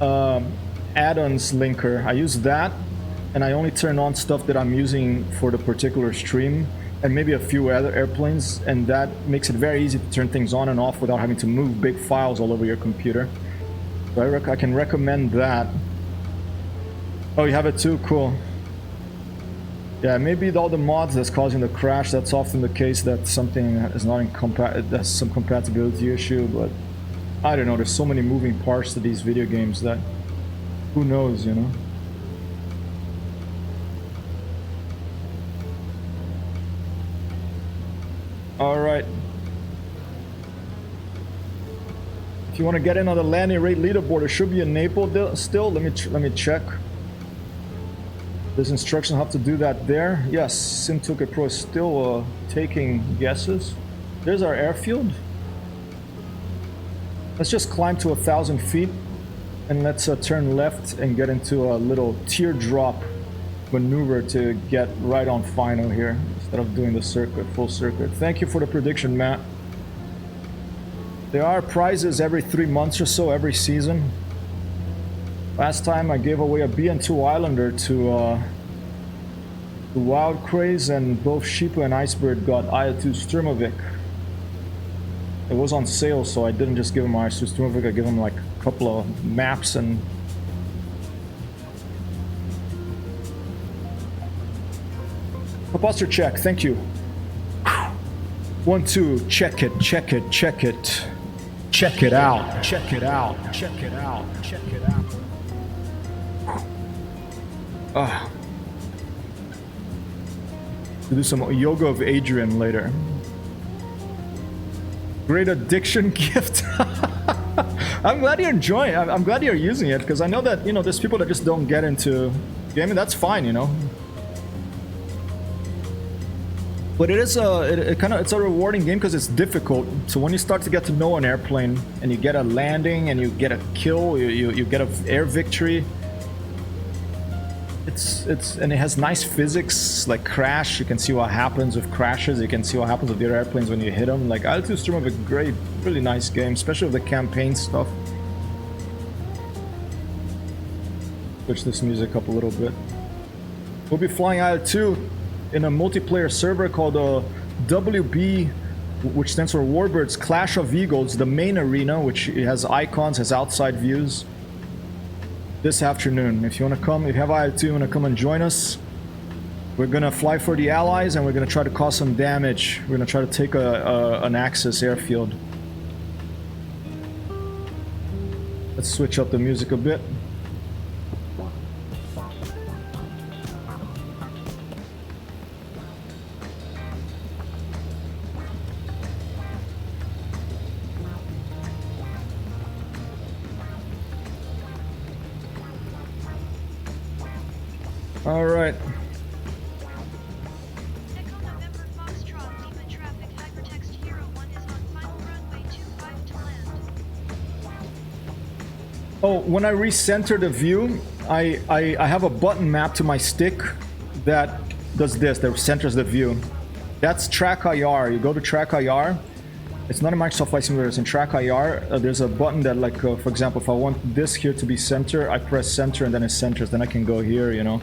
add-ons linker. I use that, and I only turn on stuff that I'm using for the particular stream, and maybe a few other airplanes, and that makes it very easy to turn things on and off without having to move big files all over your computer. So I can recommend that. Oh, you have it too? Cool. Yeah, maybe all the mods that's causing the crash, that's often the case that something is not that's some compatibility issue, but I don't know, there's so many moving parts to these video games that who knows, you know? Alright. If you want to get in on the landing rate leaderboard, it should be in Naples still. Let me check. There's instructions how to do that there. Yes, SimToolkit Pro is still taking guesses. There's our airfield. Let's just climb to 1,000 feet and let's turn left and get into a little teardrop maneuver to get right on final here instead of doing the circuit, full circuit. Thank you for the prediction, Matt. There are prizes every 3 months or so, every season. Last time I gave away a BN-2 Islander to Wild Craze, and both Sheepa and Icebird got IL-2 Sturmovik. It was on sale, so I didn't just give him IL-2 Sturmovik, I gave him like a couple of maps and... Posture check, thank you. 1, 2, check it, check it, check it. Check it out, check it out, check it out, check it out. We'll do some yoga of Adrian later. Great addiction gift. I'm glad you're enjoying it. I'm glad you're using it, because I know that, you know, there's people that just don't get into gaming. That's fine, you know. But it is it's a rewarding game because it's difficult. So when you start to get to know an airplane and you get a landing and you get a kill, you get an air victory. And it has nice physics, like crash. You can see what happens with crashes. You can see what happens with the other airplanes when you hit them. Like IL-2 Sturmovik, great, really nice game, especially with the campaign stuff. Switch this music up a little bit. We'll be flying IL-2 in a multiplayer server called WB, which stands for Warbirds Clash of Eagles, the main arena, which has icons, has outside views, this afternoon. If you want to come, if you have IL-2, you want to come and join us, we're going to fly for the Allies and we're going to try to cause some damage. We're going to try to take an Axis airfield. Let's switch up the music a bit. All right. Echo November Foxtrot, Oh, when I recenter the view, I have a button mapped to my stick that does this, that centers the view. That's Track IR. You go to Track IR. It's not a Microsoft Flight Simulator, it's in Track IR. There's a button that, like, for example, if I want this here to be center, I press center and then it centers. Then I can go here, you know.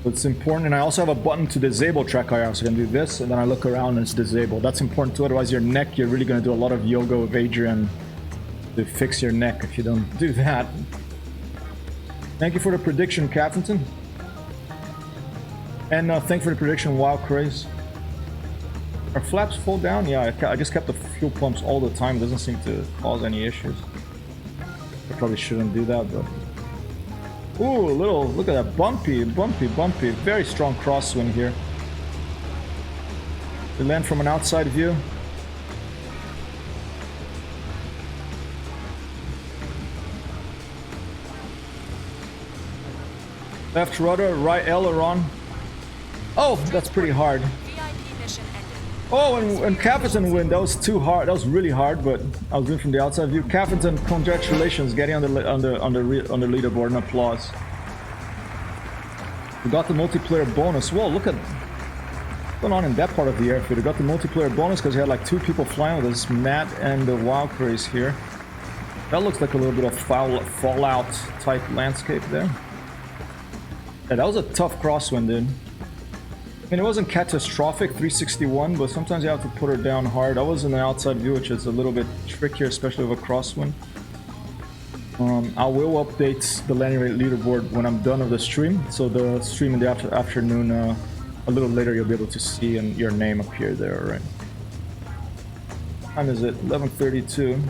So it's important. And I also have a button to disable Track IR. So I can do this and then I look around and it's disabled. That's important too. Otherwise, your neck, you're really going to do a lot of yoga with Adrian to fix your neck if you don't do that. Thank you for the prediction, Captain. And thank you for the prediction, Wild Craze. Are flaps full down? Yeah, I just kept the fuel pumps all the time. It doesn't seem to cause any issues. I probably shouldn't do that, but... Ooh, a little... Look at that. Bumpy, bumpy, bumpy. Very strong crosswind here. We land from an outside view. Left rudder, right aileron. Oh, that's pretty hard. VIP mission ended. Oh, and Captain win. That was too hard. That was really hard, but I was doing from the outside view. Captain, congratulations, getting on the leaderboard. And applause. We got the multiplayer bonus. Whoa, look at what's going on in that part of the airfield. We got the multiplayer bonus because we had like 2 people flying with us, Matt and the Wild Craze here. That looks like a little bit of Fallout type landscape there. Yeah, that was a tough crosswind, dude. I mean, it wasn't catastrophic, 361, but sometimes you have to put her down hard. I was in the outside view, which is a little bit trickier, especially with a crosswind. I will update the landing rate leaderboard when I'm done with the stream. So the stream in the afternoon, a little later, you'll be able to see and your name appear there, all right? What time is it? 11:32.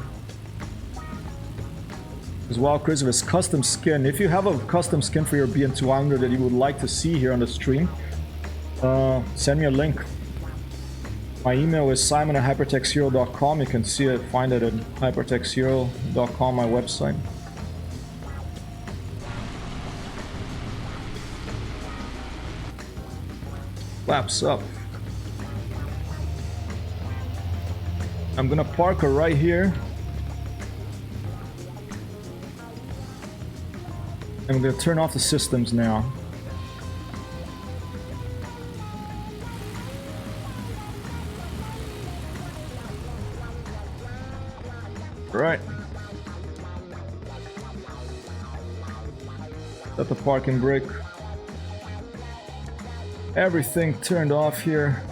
As well, Chris, of his custom skin. If you have a custom skin for your BN-2 Islander that you would like to see here on the stream, send me a link. My email is simon@hypertexhero.com. You can see it, find it at hypertexhero.com, my website. Flaps up. I'm gonna park her right here. And we're gonna turn off the systems now. Right. Set the parking brake. Everything turned off here.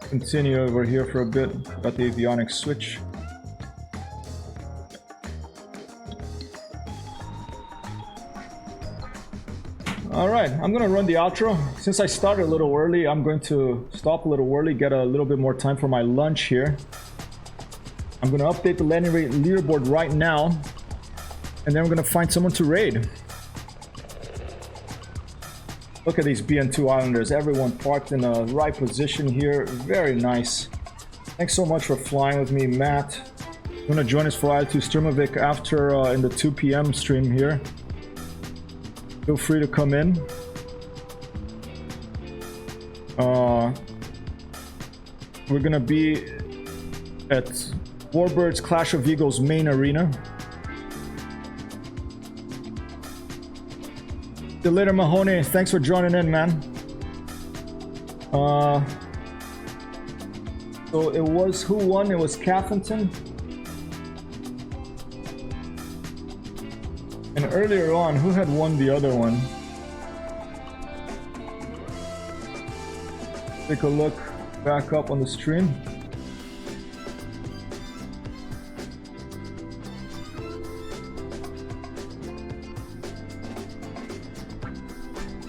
Continue over here for a bit. Got the avionics switch. Alright, I'm gonna run the outro. Since I started a little early, I'm going to stop a little early, get a little bit more time for my lunch here. I'm gonna update the landing rate leaderboard right now, and then we're gonna find someone to raid. Look at these BN-2 Islanders, everyone parked in the right position here, very nice. Thanks so much for flying with me, Matt. You wanna join us for I2 Sturmovik after in the 2 p.m. stream here? Feel free to come in. We're gonna be at Warbirds Clash of Eagles main arena. See you later, Mahoney. Thanks for joining in, man. So it was who won? It was Caffington. And earlier on, who had won the other one? Take a look back up on the stream.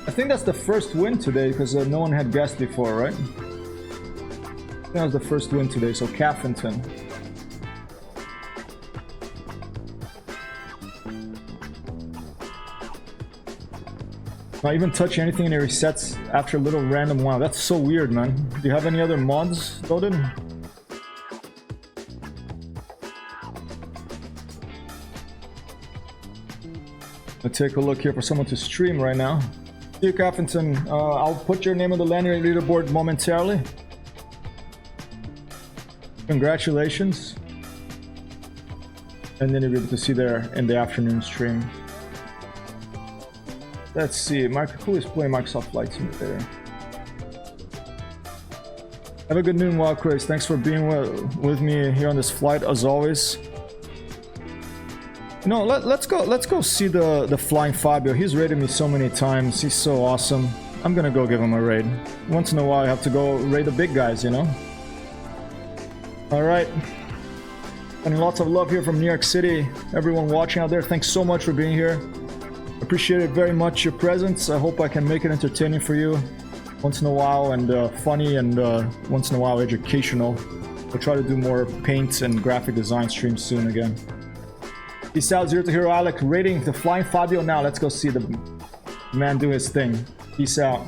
I think that's the first win today because no one had guessed before, right? I think that was the first win today, so Caffington. Not even touch anything and it resets after a little random wow. That's so weird, man. Do you have any other mods, Loaded? I'll take a look here for someone to stream right now. See you, Caffington. I'll put your name on the landing leaderboard momentarily. Congratulations. And then you'll be able to see there in the afternoon stream. Let's see, who is playing Microsoft Flight Simulator? Have a good noon, Wild Chris. Thanks for being with me here on this flight, as always. You know, let's go see the Flying Fabio. He's raided me so many times. He's so awesome. I'm gonna go give him a raid. Once in a while, I have to go raid the big guys, you know? Alright. And lots of love here from New York City. Everyone watching out there, thanks so much for being here. Appreciate it very much, your presence. I hope I can make it entertaining for you once in a while, and funny, and once in a while educational. We'll try to do more paint and graphic design streams soon again. Peace out, Zero to Hero Alec, rating the Flying Fabio now. Let's go see the man do his thing. Peace out.